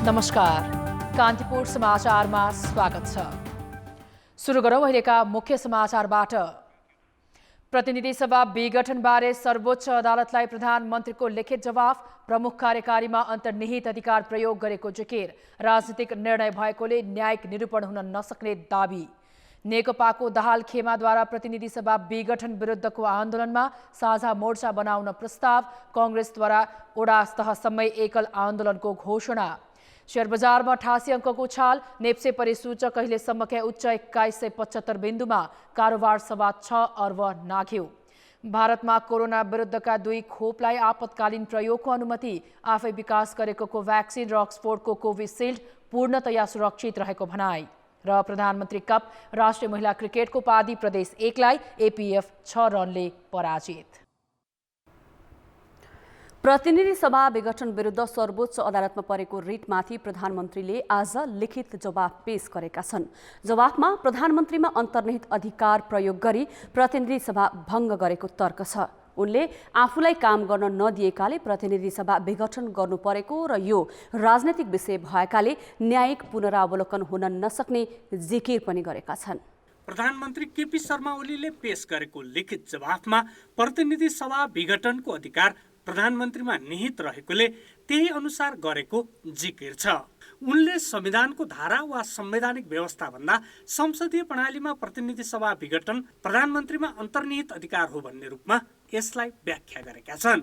नमस्कार, कान्तिपुर समाचारमा स्वागत छ। सुरु गरौँ अहिलेका मुख्य समाचारबाट। प्रतिनिधि सभा विघटनबारे सर्वोच्च अदालतलाई प्रधानमन्त्रीको लिखित जवाफ, प्रमुख कार्यकारीमा अन्तर्निहित अधिकार प्रयोग गरेको जिकिर, राजनीतिक निर्णय भएकोले न्यायिक निरूपण हुन नसक्ने दाबी। नेकपाको दाहाल खेमाद्वारा प्रतिनिधि सभा विघटन विरुद्धको आन्दोलनमा साझा मोर्चा बनाउन प्रस्ताव, कांग्रेसद्वारा ओडा तहसम्मै एकल आन्दोलनको घोषणा। शेयर बजारमा 88 अङ्कको उछाल, नेप्से परिसूचक अहिलेसम्मकै उच्च 2175 बिन्दुमा, कारोबार सवा 6 अर्ब नाघ्यो। भारतमा कोरोना विरुद्धका 2 खोपलाई आपतकालीन प्रयोगको अनुमति, आफै विकास गरेको कोभ्याक्सिन र अक्सफोर्डको कोभिसिल्ड पूर्णतया सुरक्षित रहेको भनाई। र प्रधानमन्त्री कप राष्ट्रिय महिला क्रिकेटको उपाधि प्रदेश 1 लाई एपीएफ 6 रनले पराजित। प्रतिनिधि सभा विघटन विरुद्ध सर्वोच्च अदालतमा परेको रिटमाथि प्रधानमन्त्रीले आज लिखित जवाफ पेश गरेका छन्। जवाफमा प्रधानमन्त्रीमा अन्तर्निहित अधिकार प्रयोग गरी प्रतिनिधि सभा भङ्ग गरेको तर्क छ। उनले आफूलाई काम गर्न नदिएकाले प्रतिनिधि सभा विघटन गर्नु परेको र यो राजनैतिक विषय भएकाले न्यायिक पुनरावलोकन हुन नसक्ने जिकिर पनि गरेका छन्। प्रधानमन्त्री केपी शर्मा ओलीले पेश गरेको लिखित जवाफमा प्रतिनिधि सभा विघटनको अधिकार प्रधानमन्त्रीमा निहित रहेकोले त्यही अनुसार गरेको जिकिर छ। उनले संविधानको धारा वा संवैधानिक व्यवस्था भन्दा संसदीय प्रणालीमा प्रतिनिधि सभा विघटन प्रधानमन्त्रीमा अन्तर्निहित अधिकार हो भन्ने रूपमा यसलाई व्याख्या गरेका छन्।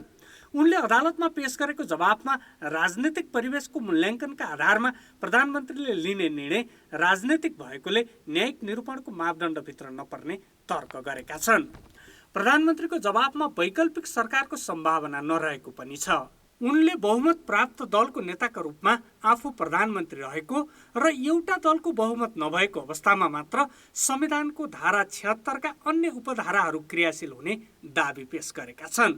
उनले अदालतमा पेश गरेको जवाफमा राजनीतिक परिवेशको मूल्याङ्कनका आधारमा प्रधानमन्त्रीले लिने निर्णय राजनीतिक भएकोले न्यायिक निरूपणको मापदण्डभित्र नपर्ने तर्क गरेका छन्। प्रधानमन्त्रीको जवाफमा वैकल्पिक सरकारको सम्भावना नरहेको पनि छ। उनले बहुमत प्राप्त दलको नेताका रूपमा आफू प्रधानमन्त्री रहेको र एउटा दलको बहुमत नभएको अवस्थामा मात्र संविधानको धारा 76 का अन्य उपधाराहरू क्रियाशील हुने दाबी पेश गरेका छन्।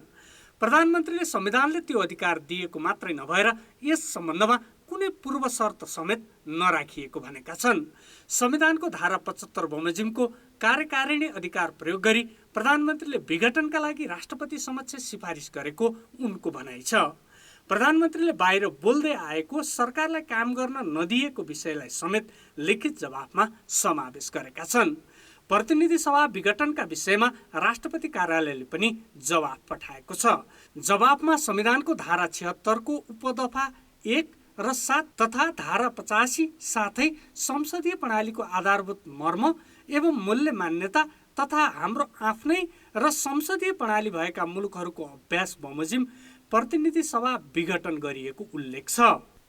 प्रधानमन्त्रीले संविधानले त्यो अधिकार दिएको मात्रै नभएर यस सम्बन्धमा कुनै पूर्व शर्त समेत नराखिएको भनेका छन्। संविधानको धारा 75 बमोजिमको कार्यकारिणी अधिकार प्रयोग गरी प्रधानमन्त्रीले विघटनका लागि राष्ट्रपति समक्ष सिफारिस गरेको उनको भनाइ छ। प्रधानमन्त्रीले बाहिर बोल्दै आएको सरकारलाई काम गर्न नदिएको विषयलाई समेत लिखित जवाफमा समावेश गरेका छन्। प्रतिनिधि सभा विघटनका विषयमा राष्ट्रपति कार्यालयले पनि जवाफ पठाएको छ। जवाफमा संविधानको धारा 76 को उपदफा 1 र 7 तथा धारा 85 साथै संसदीय प्रणालीको आधारभूत मर्म एवं मूल्य मान्यता तथा हाम्रो आफ्नै र संसदीय प्रणाली भएका मुलुकहरूको अभ्यास बमोजिम प्रतिनिधि सभा विघटन गरिएको उल्लेख छ।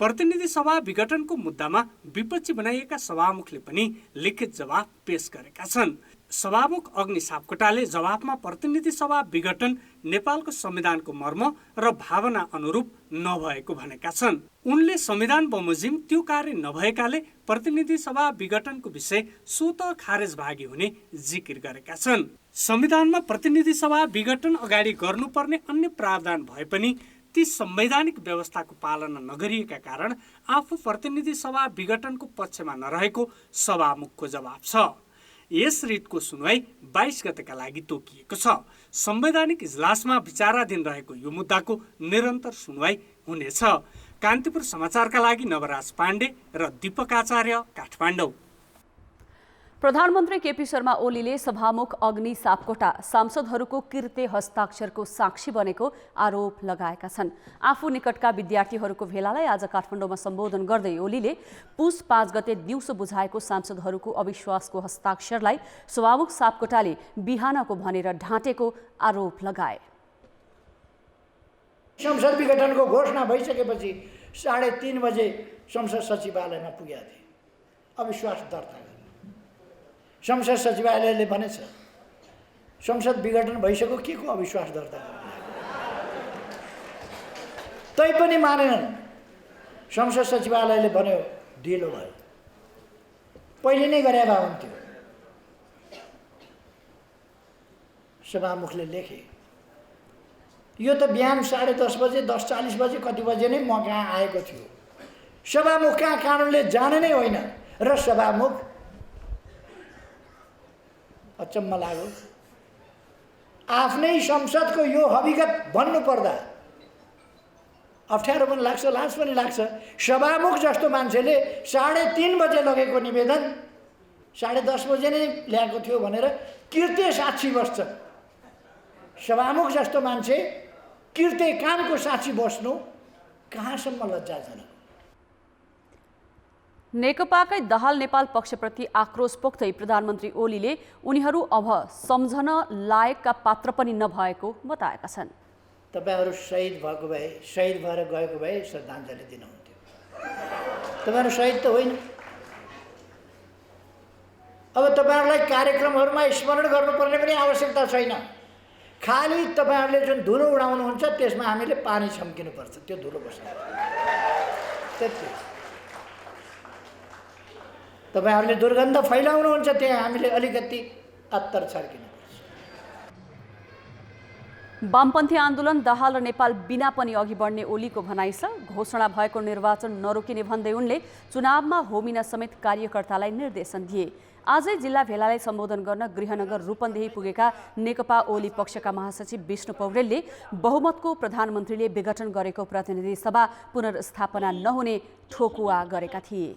प्रतिनिधि सभा विघटनको मुद्दामा विपक्षी बनाइएका सभामुखले पनि लिखित जवाफ पेश गरेका छन्। सभामुख अग्नि सापकोटाले जवाफमा प्रतिनिधि सभा विघटन नेपालको संविधानको मर्म र भावना अनुरूप नभएको भनेका छन्। उनले संविधान बमोजिम त्यो कार्य नभएकाले प्रतिनिधि सभा विघटनको विषय स्वतः खारेज भागी हुने जिकिर गरेका छन्। संविधानमा प्रतिनिधि सभा विघटन अगाडि गर्नुपर्ने अन्य प्रावधान भए पनि ती संवैधानिक व्यवस्थाको पालना नगरिएका कारण आफू प्रतिनिधि सभा विघटनको पक्षमा नरहेको सभामुखको जवाब छ। यस रिटको सुनवाई 22 गतेका लागि तोकिएको छ। संवैधानिक इजलासमा विचाराधीन रहेको यो मुद्दाको निरन्तर सुनवाई हुनेछ। कान्तिपुर समाचारका लागि नवराज पाण्डे र दीपक आचार्य, काठमाडौँ। प्रधानमन्त्री केपी शर्मा ओलीले सभामुख अग्नि सापकोटा सांसदहरूको कृत्य हस्ताक्षरको साक्षी बनेको आरोप लगाएका छन्। आफू निकटका विद्यार्थीहरूको भेलालाई आज काठमाडौँमा सम्बोधन गर्दै ओलीले पुस 5 गते दिउँसो बुझाएको सांसदहरूको अविश्वासको हस्ताक्षरलाई सभामुख सापकोटाले बिहानको भनेर ढाँटेको आरोप लगाए। संसद विघटनको घोषणा भइसकेपछि 3:30 बजे संसद सचिवालयमा पुगेका थिए अविश्वास दर्ता। संसद सचिवालयले भनेछ संसद विघटन भइसक्यो, के को अविश्वास दर्ता तैपनि मानेनन्। संसद सचिवालयले भन्यो ढिलो भयो, पहिले नै गरे भए हुन्थ्यो। सभामुखले लेखे यो त बिहान 10:30 बजे 10:40 बजे कति बजे नै म कहाँ आएको थियो। सभामुख कहाँ कानुनले जाने नै होइन र सभामुख अचम्म लाग्यो। आफ्नै संसदको यो हकीकत भन्नु पर्दा अप्ठ्यारो पनि लाग्छ, लाज पनि लाग्छ। सभामुख जस्तो मान्छेले 3:30 बजे लगेको निवेदन 10:30 बजे नै ल्याएको थियो भनेर कृत्य साक्षी बस्छ। सभामुख जस्तो मान्छे कृत्य कामको साक्षी बस्नु कहाँसम्म लज्जाजनक। नेकपाकै दाहाल नेपाल पक्षप्रति आक्रोश पोख्दै प्रधानमन्त्री ओलीले उनीहरू अब सम्झन लायकका पात्र पनि नभएको बताएका छन्। तपाईहरू शहीद भएको भए, शहीद भएर गएको भए श्रद्धाञ्जली दिनुहुन्थ्यो। तपाईहरू शहीद त होइन। अब तपाईहरूलाई कार्यक्रमहरूमा स्मरण गर्नुपर्ने पनि आवश्यकता छैन। खालि तपाईहरूले जुन धुलो उडाउनुहुन्छ त्यसमा हामीले पानी छम्किनुपर्छ, त्यो धुलो बस्छ। त्यति तपाईहरूले दुर्गन्ध फैलाउनुहुन्छ, त्यहाँ हामीले अलिकति अत्तर छर्किनुपर्छ। वामपन्थी आन्दोलन दाहाल र नेपाल बिना पनि अघि बढ्ने ओलीको भनाइ छ। घोषणा भएको निर्वाचन नरोकिने भन्दै उनले चुनावमा होमिन समेत कार्यकर्तालाई निर्देशन दिए। आजै जिल्ला भेलालाई सम्बोधन गर्न गृहनगर रूपन्देही पुगेका नेकपा ओली पक्षका महासचिव विष्णु पौडेलले बहुमतको प्रधानमन्त्रीले विघटन गरेको प्रतिनिधि सभा पुनर्स्थापना नहुने ठोकुवा गरेका थिए।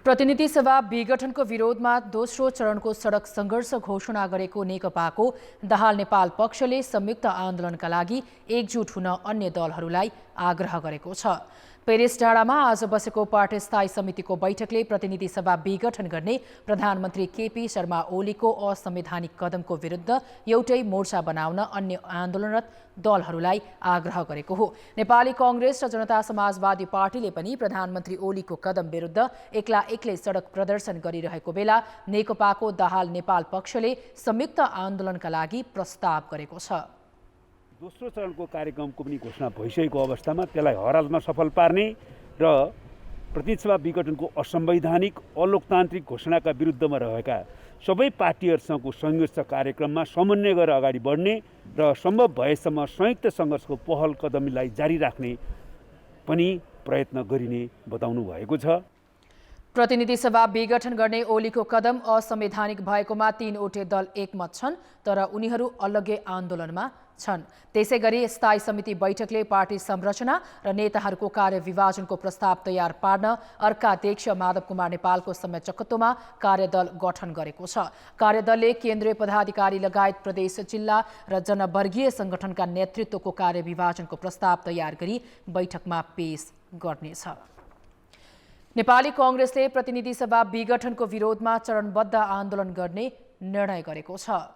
प्रतिनिधि सभा विघटनको विरोधमा दोस्रो चरणको सडक सङ्घर्ष घोषणा गरेको नेकपाको दाहाल नेपाल पक्षले संयुक्त आन्दोलनका लागि एकजुट हुन अन्य दलहरूलाई आग्रह गरेको छ। पेरिस डाँडामा आज बसेको पार्टी स्थायी समितिको बैठकले प्रतिनिधि सभा विघटन गर्ने प्रधानमन्त्री केपी शर्मा ओलीको असंवैधानिक कदमको विरुद्ध एउटै मोर्चा बनाउन अन्य आन्दोलनरत दलहरूलाई आग्रह गरेको हो। नेपाली कांग्रेस र जनता समाजवादी पार्टीले पनि प्रधानमन्त्री ओलीको कदम विरुद्ध एक्लै सडक प्रदर्शन गरिरहेको बेला नेकपाको दाहाल नेपाल पक्षले संयुक्त आन्दोलनका लागि प्रस्ताव गरेको छ। दोस्रो चरणको कार्यक्रमको पनि घोषणा भइसकेको अवस्थामा त्यसलाई हरालमा सफल पार्ने र प्रतिनिधि सभा विघटनको असंवैधानिक अलोकतान्त्रिक घोषणाका विरुद्धमा रहेका सबै पार्टीहरूसँगको संघर्ष कार्यक्रममा समन्वय गरेर अगाडि बढ्ने र सम्भव भएसम्म संयुक्त सङ्घर्षको पहल कदमीलाई जारी राख्ने पनि प्रयत्न गरिने बताउनु भएको छ। प्रतिनिधि सभा विघटन गर्ने ओलीको कदम असंवैधानिक भएकोमा 3वटै दल एकमत छन्, तर उनीहरू अलग्गै आन्दोलनमा छन्। त्यसैगरी स्थायी समिति बैठकले पार्टी संरचना र नेताहरूको कार्यविभाजनको प्रस्ताव तयार पार्न अर्का अध्यक्ष माधव कुमार नेपालको संयोजकत्वमा कार्यदल गठन गरेको छ। कार्यदलले केन्द्रीय पदाधिकारी लगायत प्रदेश, जिल्ला र जनवर्गीय संगठनका नेतृत्वको कार्यविभाजनको प्रस्ताव तयार गरी बैठकमा पेश गर्नेछ। नेपाली कांग्रेसले प्रतिनिधि सभा विघटनको विरोधमा चरणबद्ध आन्दोलन गर्ने निर्णय गरेको छ।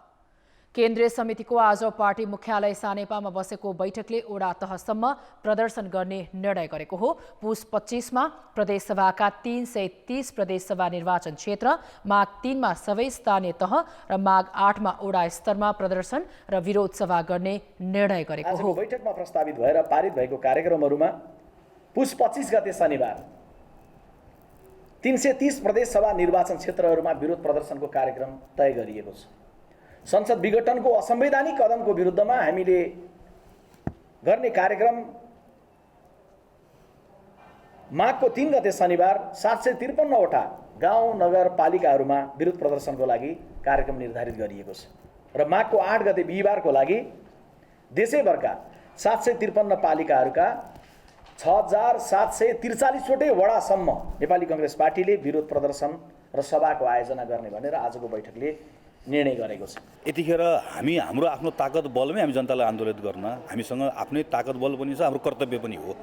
केन्द्रीय समितिको आज पार्टी मुख्यालय सानेपामा बसेको बैठकले ओडा तहसम्म प्रदर्शन गर्ने निर्णय गरेको हो। पुस 25 मा प्रदेशसभाका 330 प्रदेशसभा निर्वाचन क्षेत्र, माघ 3 मा सबै स्थानीय तह र माघ 8 मा ओडा स्तरमा प्रदर्शन र विरोध सभा गर्ने निर्णय गरेको हो। बैठकमा प्रस्तावित भएर पारित भएको कार्यक्रमहरूमा पुस 25 गते शनिबार 330 प्रदेशसभा निर्वाचन क्षेत्रहरूमा विरोध प्रदर्शनको कार्यक्रम तय गरिएको छ। संसद विघटनको असंवैधानिक कदमको विरुद्धमा हामीले गर्ने कार्यक्रम माघको 3 गते शनिबार 753 वटा गाउँ नगरपालिकाहरूमा विरोध प्रदर्शनको लागि कार्यक्रम निर्धारित गरिएको छ र माघको 8 गते बिहिबारको लागि देशैभरका 753 पालिकाहरूका 6743 वटै वडासम्म नेपाली कांग्रेस पार्टीले विरोध प्रदर्शन र सभाको आयोजना गर्ने भनेर आजको बैठकले निर्णय गरेको छ। यतिखेर हाम्रो आफ्नो ताकत बलमै हामी जनतालाई आन्दोलित गर्न हामीसँग आफ्नै ताकत बल पनि छ, हाम्रो कर्तव्य पनि हो।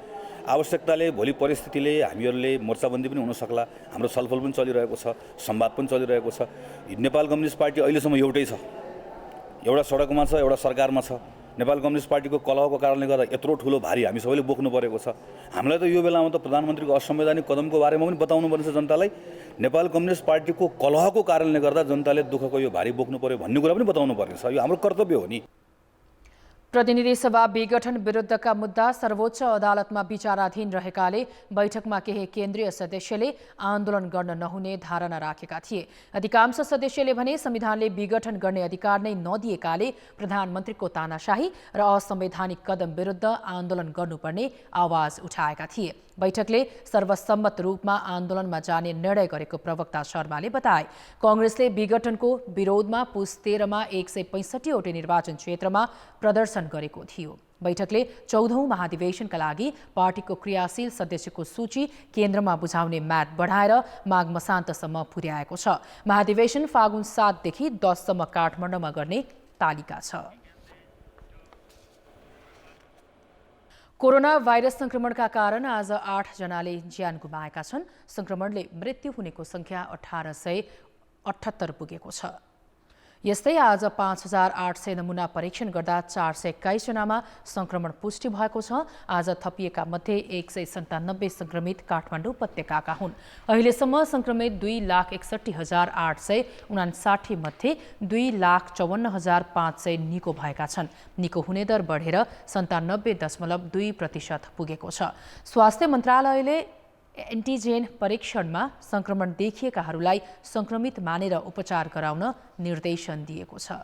आवश्यकताले भोलि परिस्थितिले हामीहरूले मोर्चाबन्दी पनि हुन सक्ला, हाम्रो छलफल पनि चलिरहेको छ, संवाद पनि चलिरहेको छ। नेपाल कम्युनिस्ट पार्टी अहिलेसम्म एउटै छ, एउटा सडकमा छ, एउटा सरकारमा छ। नेपाल कम्युनिस्ट पार्टीको कलहको कारणले गर्दा यत्रो ठुलो भारी हामी सबैले बोक्नु परेको छ। हामीलाई त यो बेलामा त प्रधानमन्त्रीको असंवैधानिक कदमको बारेमा पनि बताउनु पर्छ जनतालाई। नेपाल कम्युनिस्ट पार्टीको कलहको कारणले गर्दा जनताले दुःखको यो भारी बोक्नु पर्यो भन्ने कुरा पनि बताउनु पर्ने छ। यो हाम्रो कर्तव्य हो नि। प्रतिनिधि सभा विघटन विरुद्धका मुद्दा सर्वोच्च अदालतमा विचाराधीन रहेकाले बैठकमा केही केन्द्रीय सदस्यले आन्दोलन गर्न नहुने धारणा राखेका थिए। अधिकांश सदस्यले भने संविधानले विघटन गर्ने अधिकार नै नदिएकाले प्रधानमन्त्रीको तानाशाही र असंवैधानिक कदम विरुद्ध आन्दोलन गर्नुपर्ने आवाज उठाएका थिए। बैठकले सर्वसम्मत रूपमा आन्दोलनमा जाने निर्णय गरेको प्रवक्ता शर्माले बताए। कांग्रेसले विघटनको विरोधमा पुस 13 मा 165 वटै निर्वाचन क्षेत्रमा प्रदर्शन गरेको थियो। बैठकले 14औं महाधिवेशनका लागि पार्टीको क्रियाशील सदस्यको सूची केन्द्रमा बुझाउने म्याद बढाएर माघ मसान्तसम्म पुर्याएको छ। महाधिवेशन फागुन 7 देखि 10 सम्म काठमाडौँमा गर्ने तालिका छ। कोरोना भाइरस संक्रमणका कारण आज 8 जनाले ज्यान गुमाएका छन्। संक्रमणले मृत्यु हुनेको संख्या 1878 पुगेको छ। यस्तै आज 5800 नमुना परीक्षण गर्दा 421 जनामा संक्रमण पुष्टि भएको छ। आज थपिएका मध्ये 197 संक्रमित काठमाडौँ उपत्यकाका हुन्। अहिलेसम्म संक्रमित 2,61,859 मध्ये 2,54,500 निको भएका छन्। निको हुने दर बढेर 97.2% पुगेको छ। स्वास्थ्य मन्त्रालयले एन्टिजेन परीक्षणमा संक्रमण देखिएकाहरूलाई संक्रमित मानेर उपचार गराउन निर्देशन दिएको छ।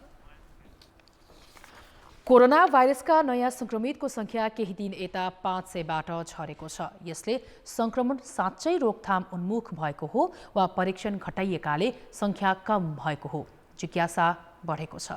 कोरोना भाइरसका नयाँ संक्रमितको संख्या केही दिन यता 500बाट झरेको छ। यसले संक्रमण साँच्चै रोकथाम उन्मुख भएको हो वा परीक्षण घटाइएकाले संख्या कम भएको हो, जिज्ञासा बढेको छ।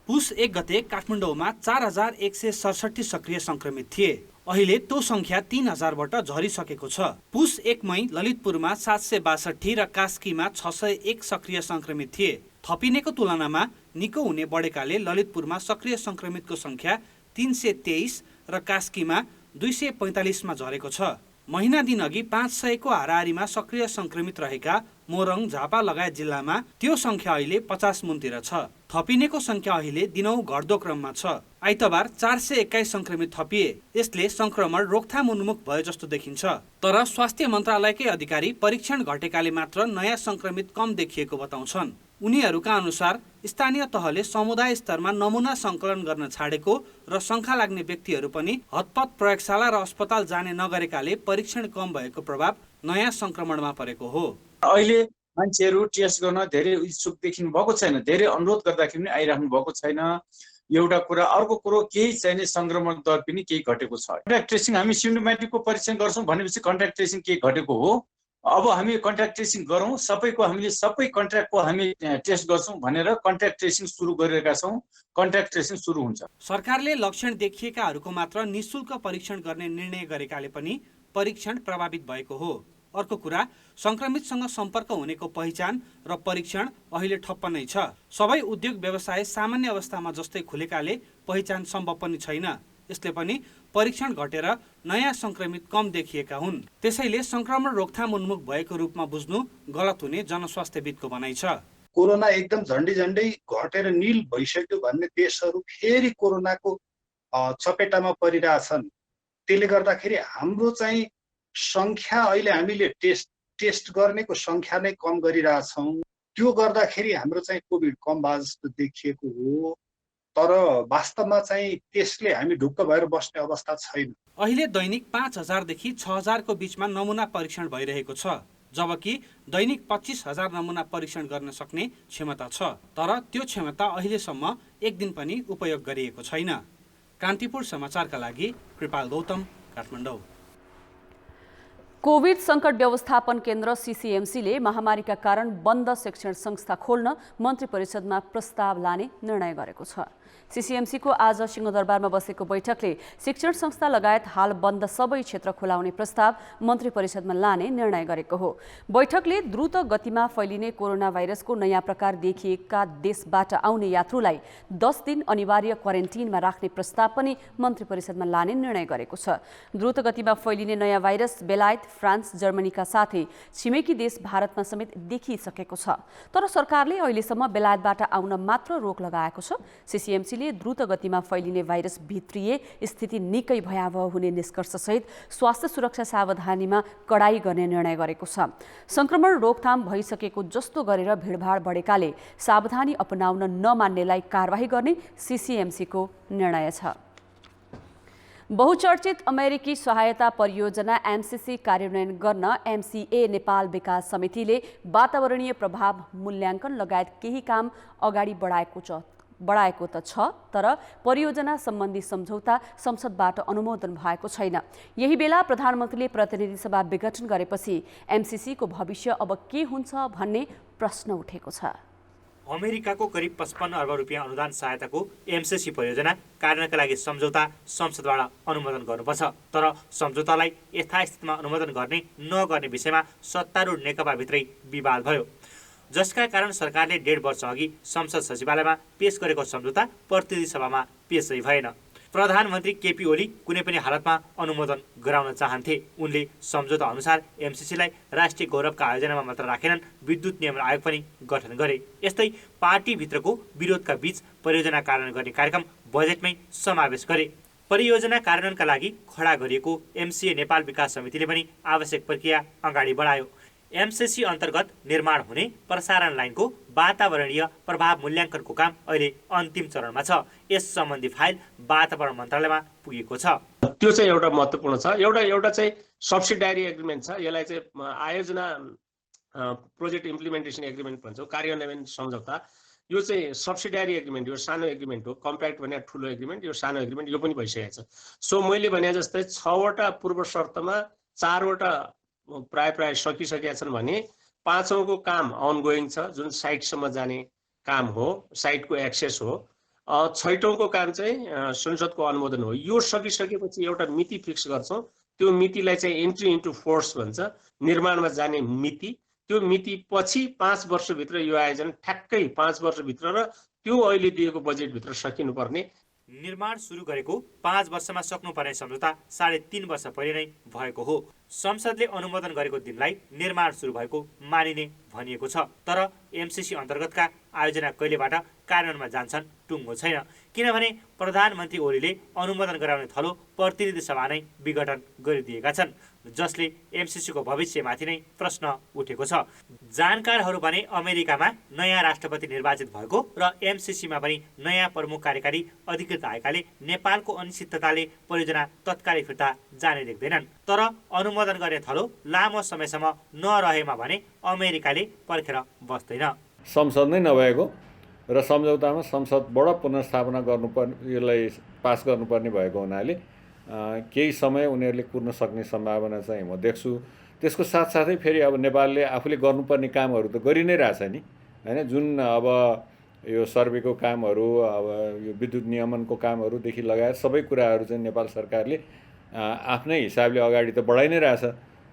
पुस 1 गते काठमाडौँमा 4167 सक्रिय संक्रमित थिए। अहिले त्यो संख्या 3000बाट झरिसकेको छ। पुस 1 मई ललितपुरमा 762 र कास्कीमा 601 सक्रिय संक्रमित थिए। थपिनेको तुलनामा निको हुने बढेकाले ललितपुरमा सक्रिय संक्रमितको संख्या 323 र कास्कीमा 245 मा झरेको छ। महिना दिन अघि 500 को हाराहारीमा सक्रिय संक्रमित रहेका मोरङ, झापा लगायत जिल्लामा त्यो संख्या अहिले 50 मुन्तिर छ। थपिनेको संख्या अहिले दिनौ घट्दो क्रममा छ। आइतबार 421 संक्रमित थपिए। यसले संक्रमण रोकथाम उन्मुख भयो जस्तो देखिन्छ। तर स्वास्थ्य मन्त्रालयकै अधिकारी परीक्षण घटेकाले मात्र नयाँ संक्रमित कम देखिएको बताउँछन्। उनीहरूका अनुसार स्थानीय तहले समुदाय स्तरमा नमुना संकलन गर्न छाडेको र शङ्का लाग्ने व्यक्तिहरू पनि हतपत प्रयोगशाला र अस्पताल जाने नगरेकाले परीक्षण कम भएको प्रभाव नयाँ संक्रमणमा परेको हो। अहिले मान्छेहरू टेस्ट गर्न धेरै इच्छुक देखिनु भएको छैन। धेरै अनुरोध गर्दाखेरि पनि आइराख्नु भएको छैन। एउटा कुरा। अर्को कुरो केही चाहिने संक्रमण दर पनि केही घटेको छ। कन्ट्याक्ट ट्रेसिङ हामी सिम्प्टोमेटिकको परीक्षण गर्छौँ भनेपछि कन्ट्याक्ट ट्रेसिङ केही घटेको हो। अब हामी कन्ट्याक्ट ट्रेसिङ गरौँ, हामीले सबै कन्ट्याक्टको हामी टेस्ट गर्छौँ भनेर कन्ट्याक्ट ट्रेसिङ सुरु गरिरहेका छौँ। कन्ट्याक्ट ट्रेसिङ सुरु हुन्छ। सरकारले लक्षण देखिएकाहरूको मात्र निःशुल्क परीक्षण गर्ने निर्णय गरेकाले पनि परीक्षण प्रभावित भएको हो। अर्को कुरा, संक्रमितसँग सम्पर्क हुनेको पहिचान र परीक्षण अहिले ठप्प नै छ। सबै उद्योग व्यवसाय सामान्य अवस्थामा जस्तै खुलेकाले पहिचान सम्भव पनि छैन। यसले पनि परीक्षण घटेर नयाँ संक्रमित कम देखिएका हुन्। त्यसैले संक्रमण रोकथाम उन्मुख भएको रूपमा बुझ्नु गलत हुने जनस्वास्थ्यविदको भनाइ छ। कोरोना एकदम झन्डै घटेर निल भइसक्यो भन्ने देशहरू फेरि कोरोनाको चपेटामा परिरहेछन्। त्यसले गर्दाखेरि हाम्रो चाहिँ संख्या अहिले हामीले टेस्ट गर्नेको संख्या नै कम गरिरहेछौँ। त्यो गर्दाखेरि हाम्रो चाहिँ कोभिड कम भए जस्तो देखिएको हो। तर वास्तवमा चाहिँ त्यसले हामी ढुक्क भएर बस्ने अवस्था छैन। अहिले दैनिक 5000 देखि 6000 को बीचमा नमुना परीक्षण भइरहेको छ, जबकि दैनिक 25000 नमुना परीक्षण गर्न सक्ने क्षमता छ। तर त्यो क्षमता अहिलेसम्म एक दिन पनि उपयोग गरिएको छैन। कान्तिपुर समाचारका लागि कृपाल गौतम, काठमाडौँ। कोभिड संकट व्यवस्थापन केन्द्र सीसीएमसीले महामारीका कारण बन्द शिक्षण संस्था खोल्न मन्त्री परिषदमा प्रस्ताव लाने निर्णय गरेको छ। सीसीएमसीको आज सिंहदरबारमा बसेको बैठकले शिक्षण संस्था लगायत हाल बन्द सबै क्षेत्र खुलाउने प्रस्ताव मन्त्री परिषदमा लाने निर्णय गरेको हो। बैठकले द्रुत गतिमा फैलिने कोरोना भाइरसको नयाँ प्रकार देखिएका देशबाट आउने यात्रुलाई 10 दिन अनिवार्य क्वारेन्टिनमा राख्ने प्रस्ताव पनि मन्त्री परिषदमा लाने निर्णय गरेको छ। द्रुत गतिमा फैलिने नयाँ भाइरस बेलायत, फ्रान्स, जर्मनीका साथै छिमेकी देश भारतमा समेत देखिसकेको छ। तर सरकारले अहिलेसम्म बेलायतबाट आउन मात्र रोक लगाएको छ। सीसीएमसीले द्रुत गतिमा फैलिने भाइरस भित्रिए स्थिति निकै भयावह हुने निष्कर्षसहित स्वास्थ्य सुरक्षा सावधानीमा कडाई गर्ने निर्णय गरेको छ। संक्रमण रोकथाम भइसकेको जस्तो गरेर भिडभाड बढेकाले सावधानी अपनाउन नमान्नेलाई कारबाही गर्ने सीसीएमसीको निर्णय छ। बहुचर्चित अमेरिकी सहायता परियोजना एमसीसी कार्यान्वयन गर्न एमसीए नेपाल विकास समितिले वातावरणीय प्रभाव मूल्याङ्कन लगायत केही काम अगाडि बढाएको छ बढाएको त छ, तर परियोजना सम्बन्धी सम्झौता संसदबाट अनुमोदन भएको छैन। यही बेला प्रधानमन्त्रीले प्रतिनिधि सभा विघटन गरेपछि एमसीसीको भविष्य अब के हुन्छ भन्ने प्रश्न उठेको छ। अमेरिकाको करिब 55 अर्ब रुपियाँ अनुदान सहायताको एमसीसी परियोजना कार्यान्वयनका लागि सम्झौता संसदबाट अनुमोदन गर्नुपर्छ। तर सम्झौतालाई यथास्थितिमा अनुमोदन गर्ने नगर्ने विषयमा सत्तारूढ नेकपाभित्रै विवाद भयो, जसका कारण सरकारले 1.5 वर्ष अघि संसद सचिवालयमा पेश गरेको सम्झौता प्रतिनिधि सभामा पेशै भएन। प्रधानमन्त्री केपी ओली कुनै पनि हालतमा अनुमोदन गराउन चाहन्थे। उनले सम्झौता अनुसार एमसीसीलाई राष्ट्रिय गौरवका आयोजनामा मात्र राखेनन्, विद्युत नियमन आयोग पनि गठन गरे। यस्तै पार्टीभित्रको विरोधका बीच परियोजना कार्यान्वयन गर्ने कार्यक्रम बजेटमै समावेश गरे। परियोजना कार्यान्वयनका लागि खडा गरिएको एमसीए नेपाल विकास समितिले पनि आवश्यक प्रक्रिया अगाडि बढायो। एमसीसी अन्तर्गत निर्माण हुने प्रसारण लाइनको वातावरणीय प्रभाव मूल्याङ्कनको काम अहिले अन्तिम चरणमा छ। यस सम्बन्धी फाइल वातावरण मन्त्रालयमा पुगेको छ। त्यो चाहिँ एउटा महत्त्वपूर्ण छ। एउटा चाहिँ सब्सिडारी एग्रिमेन्ट छ। यसलाई चाहिँ आयोजना प्रोजेक्ट इम्प्लिमेन्टेसन एग्रिमेन्ट भन्छौँ, कार्यान्वयन सम्झौता। यो चाहिँ सब्सिडारी एग्रिमेन्ट, यो सानो एग्रिमेन्ट हो। कम्प्याक्ट भने ठुलो एग्रिमेन्ट, यो सानो एग्रिमेन्ट, यो पनि भइसकेको छ। सो मैले भने जस्तै 6वटा पूर्व शर्तमा 4वटा प्राय सकिसकेका छन् भने 5औँको काम अनगोइङ छ, जुन साइटसम्म जाने काम हो, साइटको एक्सेस हो। 6औँको काम चाहिँ संसदको अनुमोदन हो। यो सकिसकेपछि एउटा मिति फिक्स गर्छौँ। त्यो मितिलाई चाहिँ एन्ट्री इन्टु फोर्स भन्छ, निर्माणमा जाने मिति। त्यो मिति पछि 5 वर्षभित्र यो आयोजना ठ्याक्कै 5 वर्षभित्र र त्यो अहिले दिएको बजेटभित्र सकिनुपर्ने। निर्माण सुरु गरेको 5 वर्षमा सक्नुपर्ने सम्झौता 3.5 वर्ष पहिले नै भएको हो। संसदले अनुमोदन गरेको दिनलाई निर्माण सुरु भएको मानिने भनिएको छ। तर एमसीसी अन्तर्गतका आयोजना कहिलेबाट कार्यान्वयनमा जान्छन् टुङ्गो छैन, किनभने प्रधानमन्त्री ओलीले अनुमोदन गराउने थलो प्रतिनिधि सभा नै विघटन गरिदिएका छन्, जसले एमसीसीको भविष्यमाथि नै प्रश्न उठेको छ। जानकारहरू भने अमेरिकामा नयाँ राष्ट्रपति निर्वाचित भएको र एमसीसीमा पनि नयाँ प्रमुख कार्यकारी अधिकृत आएकाले नेपालको अनिश्चितताले परियोजना तत्कालै फिर्ता जाने देख्दैनन्। तर अनुमोदन गर्ने थलो लामो समयसम्म नरहेमा भने अमेरिकाले पर्खेर बस्दैन। संसद नै नभएको र सम्झौतामा संसदबाट पुनर्स्थापना गर्नुपर्ने, यसलाई पास गर्नुपर्ने भएको हुनाले केही समय उनीहरूले कुर्न सक्ने सम्भावना चाहिँ म देख्छु। त्यसको साथसाथै फेरि अब नेपालले आफूले गर्नुपर्ने कामहरू त गरि नै रहेछ नि, हैन? जुन अब यो सर्वेको कामहरू, अब यो विद्युत नियमनको कामहरूदेखि लगायत सबै कुराहरू चाहिँ नेपाल सरकारले आफ्नै हिसाबले अगाडि त बढाइ नै रहेछ।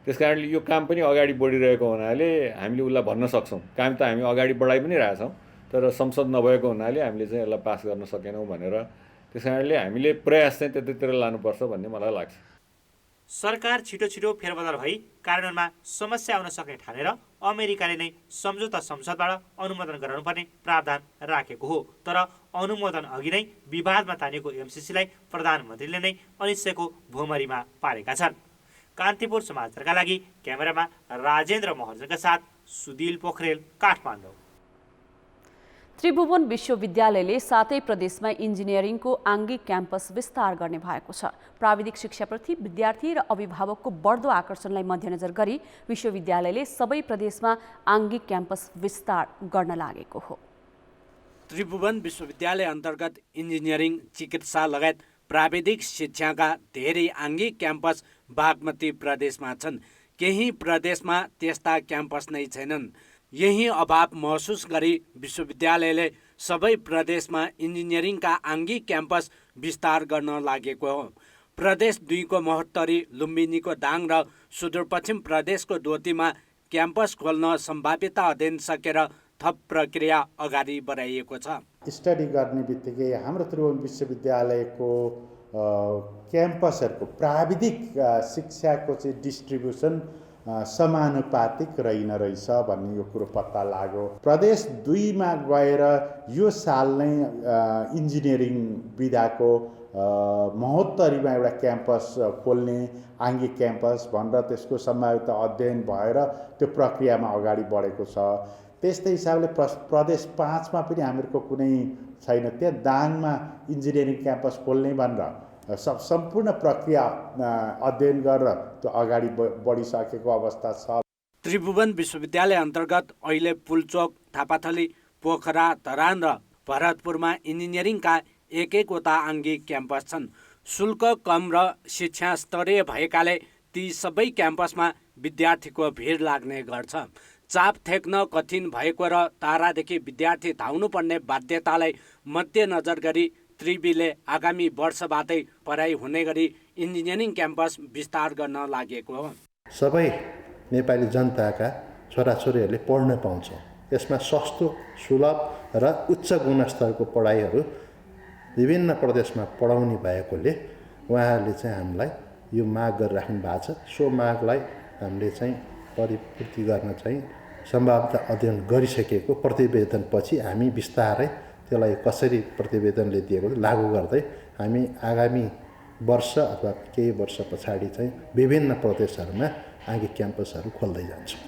त्यस कारणले यो काम पनि अगाडि बढिरहेको हुनाले हामीले उसलाई भन्न सक्छौँ, काम त हामी अगाडि बढाइ पनि रहेछौँ, तर संसद नभएको हुनाले हामीले चाहिँ यसलाई पास गर्न सकेनौँ भनेर। त्यस कारणले हामीले प्रयास चाहिँ त्यतातिर लानुपर्छ भन्ने मलाई लाग्छ। सरकार छिटो फेरबदल भई कार्यान्वयनमा समस्या आउन सक्ने ठानेर अमेरिकाले नै सम्झौता संसदबाट अनुमोदन गराउनुपर्ने प्रावधान राखेको हो। तर अनुमोदन अघि नै विवादमा तानिएको एमसीसीलाई प्रधानमन्त्रीले नै अनिश्चयको भुमरीमा पारेका छन्। कान्तिपुर समाचारका लागि क्यामेरामा राजेन्द्र महर्जनका साथ सुदिल पोखरेल, काठमाडौँ। त्रिभुवन विश्वविद्यालयले 7 प्रदेशमा इन्जिनियरिङको आङ्गिक क्याम्पस विस्तार गर्ने भएको छ। प्राविधिक शिक्षाप्रति विद्यार्थी र अभिभावकको बढ्दो आकर्षणलाई मध्यनजर गरी विश्वविद्यालयले सबै प्रदेशमा आङ्गिक क्याम्पस विस्तार गर्न लागेको हो। त्रिभुवन विश्वविद्यालय अन्तर्गत इन्जिनियरिङ, चिकित्सा लगायत प्राविधिक शिक्षाका धेरै आङ्गिक क्याम्पस बागमती प्रदेशमा छन्। केही प्रदेशमा त्यस्ता क्याम्पस नै छैनन्। यही अभाव महसुस गरी विश्वविद्यालयले सबै प्रदेशमा इन्जिनियरिङका आङ्गिक क्याम्पस विस्तार गर्न लागेको हो। प्रदेश 2 को महोत्तरी, लुम्बिनीको दाङ र सुदूरपश्चिम प्रदेशको डोटीमा क्याम्पस खोल्न सम्भाव्यता अध्ययन सकेर थप प्रक्रिया अगाडि बढाइएको छ। स्टडी गर्ने बित्तिकै हाम्रो त्रिभुवन विश्वविद्यालयको क्याम्पसहरूको प्राविधिक शिक्षाको चाहिँ डिस्ट्रिब्युसन समानुपातिक रहेछ भन्ने यो कुरो पत्ता लाग्यो। प्रदेश 2 मा गएर यो साल नै इन्जिनियरिङ विधाको महोत्तरीमा एउटा क्याम्पस खोल्ने, आङ्गिक क्याम्पस भनेर त्यसको सम्भाव्यता अध्ययन भएर त्यो प्रक्रियामा अगाडि बढेको छ। त्यस्तै हिसाबले प्रदेश 5 मा पनि हामीहरूको कुनै छैन। त्यहाँ दाङमा इन्जिनियरिङ क्याम्पस खोल्ने भनेर सम्पूर्ण प्रक्रिया अध्ययन गरेर त्यो अगाडि बढिसकेको अवस्था छ। त्रिभुवन विश्वविद्यालय अन्तर्गत अहिले पुलचोक, थापाथली, पोखरा, धरान र भरतपुरमा इन्जिनियरिङका एक-एकवटा आङ्गिक क्याम्पस छन्। शुल्क कम र शिक्षा स्तरीय भएकाले ती सबै क्याम्पसमा विद्यार्थीको भिड लाग्ने गर्छ। चाप थेक्न कठिन भएको र टाढादेखि विद्यार्थी धाउनुपर्ने बाध्यतालाई मध्यनजर गरी त्रिवीले आगामी वर्षबाटै पढाइ हुने गरी इन्जिनियरिङ क्याम्पस विस्तार गर्न लागेको हो। सबै नेपाली जनताका छोराछोरीहरूले पढ्न पाउँछ। यसमा सस्तो, सुलभ र उच्च गुणस्तरको पढाइहरू विभिन्न प्रदेशमा पढाउने भएकोले उहाँहरूले चाहिँ हामीलाई यो माग गरिराख्नु भएको छ। सो मागलाई हामीले चाहिँ परिपूर्ति गर्न चाहिँ सम्भाव्यता अध्ययन गरिसकेको प्रतिवेदनपछि हामी बिस्तारै त्यसलाई कसरी प्रतिवेदनले दिएको लागू गर्दै हामी आगामी वर्ष अथवा केही वर्ष पछाडि चाहिँ विभिन्न प्रदेशहरूमा आगे क्याम्पसहरू खोल्दै जान्छौँ।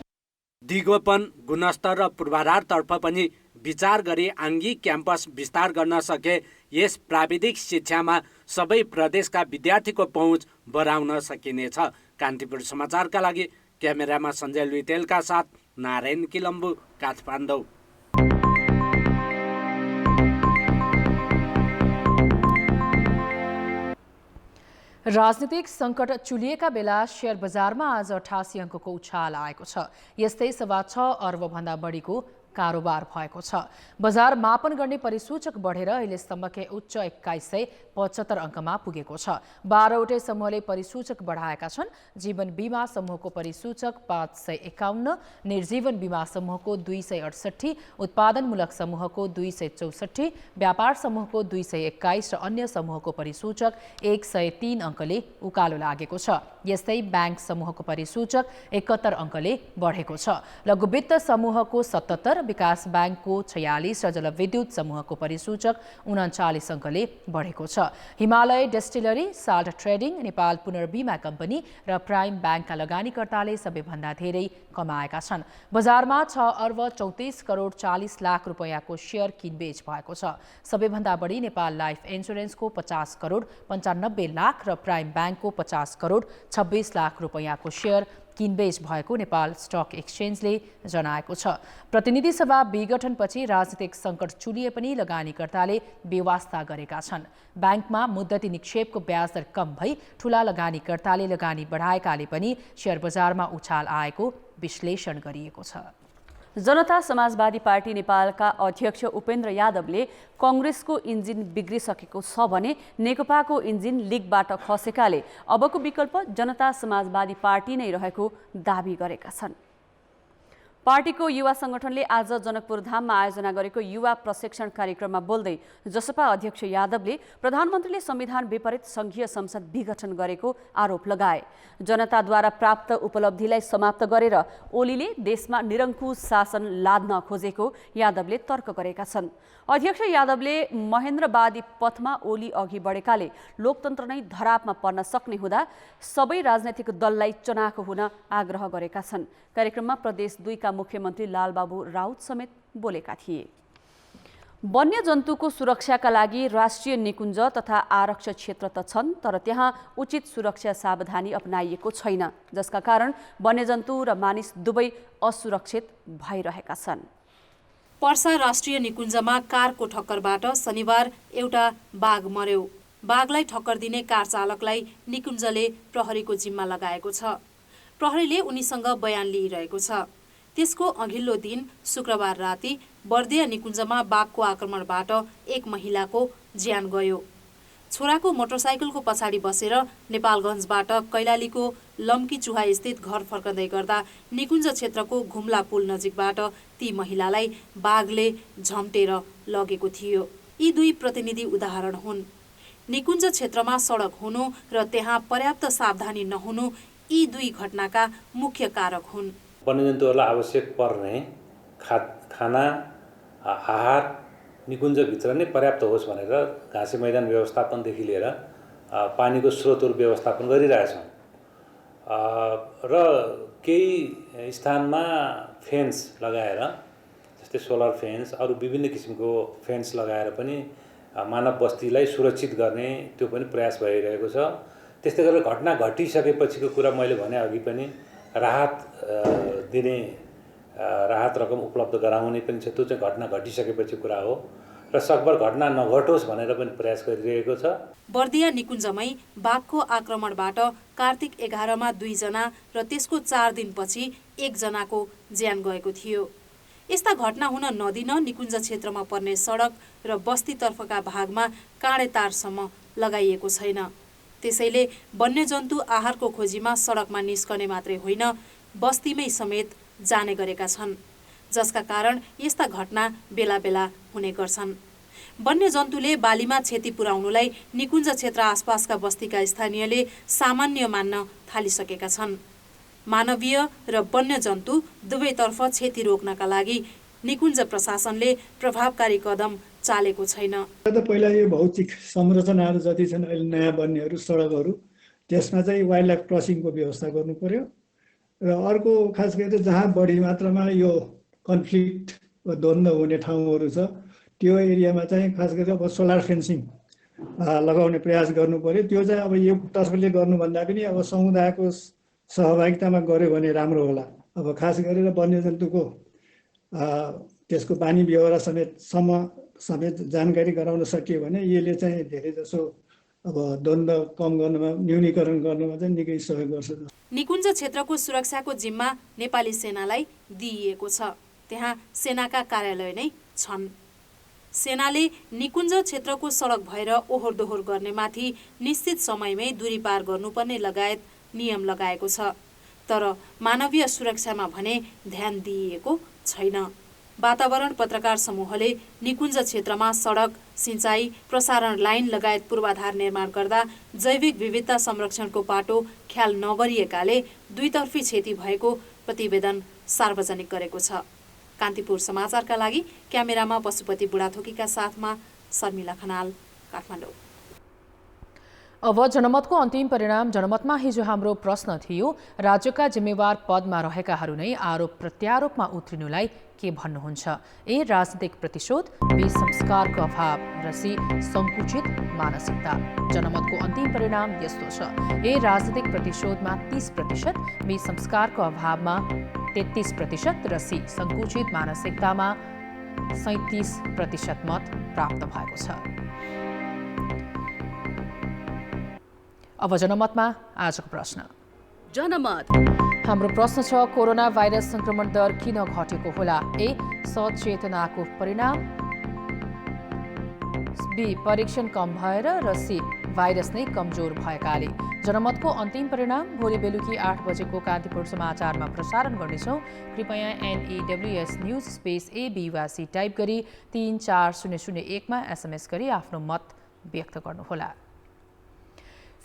दिगोपन, गुणस्तर र पूर्वाधारतर्फ पनि विचार गरी आङ्गिक क्याम्पस विस्तार गर्न सके यस प्राविधिक शिक्षामा सबै प्रदेशका विद्यार्थीको पहुँच बढाउन सकिनेछ। कान्तिपुर समाचारका लागि क्यामेरामा सञ्जय लुइटेलका साथ नारायण किलम्बु, काठमाडौँ। राजनीतिक सङ्कट चुलिएका बेला शेयर बजारमा आज 88 अङ्कको उछाल आएको छ। यस्तै 6.25 अर्बभन्दा बढीको कारोबार भएको छ। बजार मापन गर्ने परिसूचक बढेर अहिलेसम्मकै उच्च 2175 अङ्कमा पुगेको छ। 12वटै समूहले परिसूचक बढाएका छन्। जीवन बीमा समूहको परिसूचक 551, निर्जीवन बीमा समूहको 268, उत्पादनमूलक समूहको 264, व्यापार समूहको 221 र अन्य समूहको परिसूचक 103 अङ्कले उकालो लागेको छ। यस्तै ब्याङ्क समूहको परिसूचक 71 अङ्कले बढेको छ। लघुवित्त समूहको 77, विकास ब्याङ्कको 46 र जलविद्युत समूहको परिसूचक 39 अङ्कले बढेको छ। Himalaya distillery, salt trading, Nepal पुनर्बीमा कम्पनी र प्राइम ब्याङ्कका लगानीकर्ताले सबैभन्दा धेरै कमाएका छन्। बजारमा 6 अर्ब 34 करोड 40 लाख रुपैयाँको सेयर किनबेच भएको छ। सबैभन्दा बढी नेपाल लाइफ इन्सुरेन्सको 50 करोड 95 लाख र प्राइम ब्याङ्कको 50 करोड 26 लाख रुपैयाँको सेयर किनबेच भएको नेपाल स्टक एक्सचेन्जले जनाएको छ। प्रतिनिधि सभा विघटनपछि राजनीतिक सङ्कट चुलिए पनि लगानीकर्ताले बेवास्ता गरेका छन्। ब्याङ्कमा मुद्दती निक्षेपको ब्याज दर कम भई ठूला लगानीकर्ताले लगानी बढाएकाले पनि शेयर बजारमा उछाल आएको विश्लेषण गरिएको छ। जनता समाजवादी पार्टी नेपालका अध्यक्ष उपेन्द्र यादवले कांग्रेसको इन्जिन बिग्रिसकेको छ भने नेकपाको इन्जिन लिगबाट खसेकाले अबको विकल्प जनता समाजवादी पार्टी नै रहेको दाबी गरेका छन्। पार्टीको युवा संगठनले आज जनकपुर धाममा आयोजना गरेको युवा प्रशिक्षण कार्यक्रममा बोल्दै जसपा अध्यक्ष यादवले प्रधानमन्त्रीले संविधान विपरीत संघीय संसद विघटन गरेको आरोप लगाए। जनताद्वारा प्राप्त उपलब्धिलाई समाप्त गरेर ओलीले देशमा निरङ्कुश शासन लाद्न खोजेको यादवले तर्क गरेका छन्। अध्यक्ष यादवले महेन्द्रवादी पथमा ओली अघि बढेकाले लोकतन्त्र नै धरापमा पर्न सक्ने हुँदा सबै राजनैतिक दललाई चनाखो हुन आग्रह गरेका छन्। कार्यक्रममा प्रदेश 2 का मुख्यमन्त्री लालबाबु राउत समेत बोलेका थिए। वन्यजन्तुको सुरक्षाका लागि राष्ट्रिय निकुञ्ज तथा आरक्ष क्षेत्र त छन्, तर त्यहाँ उचित सुरक्षा सावधानी अपनाइएको छैन, जसका कारण वन्यजन्तु र मानिस दुवै असुरक्षित भइरहेका छन्। पर्सा राष्ट्रिय निकुञ्जमा कारको ठक्करबाट शनिबार एउटा बाघ मर्यो। बाघलाई ठक्कर दिने कार चालकलाई निकुञ्जले प्रहरीको जिम्मा लगाएको छ। प्रहरीले उनीसँग बयान लिइरहेको छ। त्यसको अघिल्लो दिन शुक्रबार राति बर्दिया निकुञ्जमा बाघको आक्रमणबाट एक महिलाको ज्यान गयो। छोराको मोटरसाइकलको पछाडि बसेर नेपालगञ्जबाट कैलालीको लम्की चुहा स्थित घर फर्कँदै गर्दा निकुञ्ज क्षेत्रको घुम्ला पुल नजिकबाट ती महिलालाई बाघले झम्टेर लगेको थियो। यी दुई प्रतिनिधि उदाहरण हुन्। निकुञ्ज क्षेत्रमा सडक हुनु र त्यहाँ पर्याप्त सावधानी नहुनु यी दुई घटनाका मुख्य कारक हुन्। वन्यजन्तुहरूलाई आवश्यक पर्ने खाना आहार निकुञ्जभित्र नै पर्याप्त होस् भनेर घाँसे मैदान व्यवस्थापनदेखि लिएर पानीको स्रोतहरू व्यवस्थापन गरिरहेछौँ र केही स्थानमा फेन्स लगाएर जस्तै सोलर फेन्स अरू विभिन्न किसिमको फेन्स लगाएर पनि मानव बस्तीलाई सुरक्षित गर्ने त्यो पनि प्रयास भइरहेको छ। त्यस्तै गरेर घटना घटिसकेपछिको कुरा मैले भने अघि पनि राहत दिने राहत रकम उपलब्ध गराउने पनि छ। त्यो चाहिँ घटना घटिसकेपछि कुरा हो र सकभर घटना नघटोस् भनेर पनि प्रयास गरिरहेको छ। बर्दिया निकुञ्जमै बाघको आक्रमणबाट कार्तिक 11 2 जना र त्यसको 4 दिनपछि 1 जनाको ज्यान गएको थियो। यस्ता घटना हुन नदिन निकुञ्ज क्षेत्रमा पर्ने सडक र बस्तीतर्फका भागमा काँडे तारसम्म लगाइएको छैन। त्यसैले वन्यजन्तु आहारको खोजीमा सडकमा निस्कने मात्रै होइन, बस्तीमै समेत जाने गरेका छन्, जसका कारण यस्ता घटना बेला बेला हुने गर्छन्। वन्यजन्तुले बालीमा क्षति पुर्याउनुलाई निकुञ्ज क्षेत्र आसपासका बस्तीका स्थानीयले सामान्य मान्न थालिसकेका छन्। मानवीय र वन्यजन्तु दुवैतर्फ क्षति रोक्नका लागि निकुञ्ज प्रशासनले प्रभावकारी कदम चालेको छैन। पहिला यो भौतिक संरचनाहरू जति छन् अहिले नयाँ बन्नेहरू सडकहरू त्यसमा चाहिँ वाइल्ड लाइफ क्रसिङको व्यवस्था गर्नु पर्यो र अर्को खास गरी जहाँ बढी मात्रामा यो कन्फ्लिक्ट द्वन्द्व हुने ठाउँहरू छ त्यो एरियामा चाहिँ खास गरी अब सोलर फेन्सिङ लगाउने प्रयास गर्नु पर्यो। त्यो चाहिँ अब यो तर्फले गर्नुभन्दा पनि अब समुदायको सहभागितामा गर्यो भने राम्रो होला। अब खास गरेर वन्यजन्तुको त्यसको बानी व्यवहार समेत जानकारी गराउन सकियो भने यसले चाहिँ धेरै जसो अब द्वन्द्व कम गर्नमा न्यूनीकरण गर्नमा चाहिँ निकै सहयोग गर्छ। निकुञ्ज क्षेत्रको सुरक्षाको जिम्मा नेपाली सेनालाई दिइएको छ। त्यहाँ सेनाका कार्यालय नै छन्। सेनाले निकुञ्ज क्षेत्रको सडक भएर ओहोर दोहोर गर्नेमाथि निश्चित समयमै दूरी पार गर्नुपर्ने लगायत नियम लगाएको छ। तर मानवीय सुरक्षामा भने ध्यान दिइएको छैन। वातावरण पत्रकार समूहले निकुञ्ज क्षेत्रमा सडक, सिँचाइ, प्रसारण लाइन लगायत पूर्वाधार निर्माण गर्दा जैविक विविधता संरक्षणको पाटो ख्याल नगरिएकाले दुईतर्फी क्षति भएको प्रतिवेदन सार्वजनिक गरेको छ। कान्तिपुर समाचारका लागि क्यामेरामा पशुपति बुढाथोकीका साथमा शर्मिला खनाल, काठमाडौँ। अब जनमतको अन्तिम परिणाम। जनमतमा हिजो हाम्रो प्रश्न थियो, राज्यका जिम्मेवार पदमा रहेकाहरू नै आरोप प्रत्यारोपमा उत्रिनुलाई के भन्नुहुन्छ? ए राजनीतिक प्रतिशोध, बी संस्कारको अभाव र सी संकुचित मानसिकता। जनमतको अन्तिम परिणाम यस्तो छ, ए राजनीतिक प्रतिशोधमा 30%, बी संस्कारको अभावमा 33% र सी संकुचित मानसिकतामा 37% मत प्राप्त भएको छ। अब जनमतमा आजको प्रश्न। जनमत हाम्रो प्रश्न छ, कोरोना भाइरस संक्रमण दर किन घटेको होला? ए सचेतनाको परिणाम, बी परीक्षण कम भएर र सी भाइरस नै कमजोर भएकाले। जनमतको अन्तिम परिणाम भोलि बेलुकी 8 बजेको कान्तिपुर समाचारमा प्रसारण गर्नेछौँ। कृपया NEWS न्युज स्पेस AB वा सी टाइप गरी 34001 मा SMS गरी आफ्नो मत व्यक्त गर्नुहोला।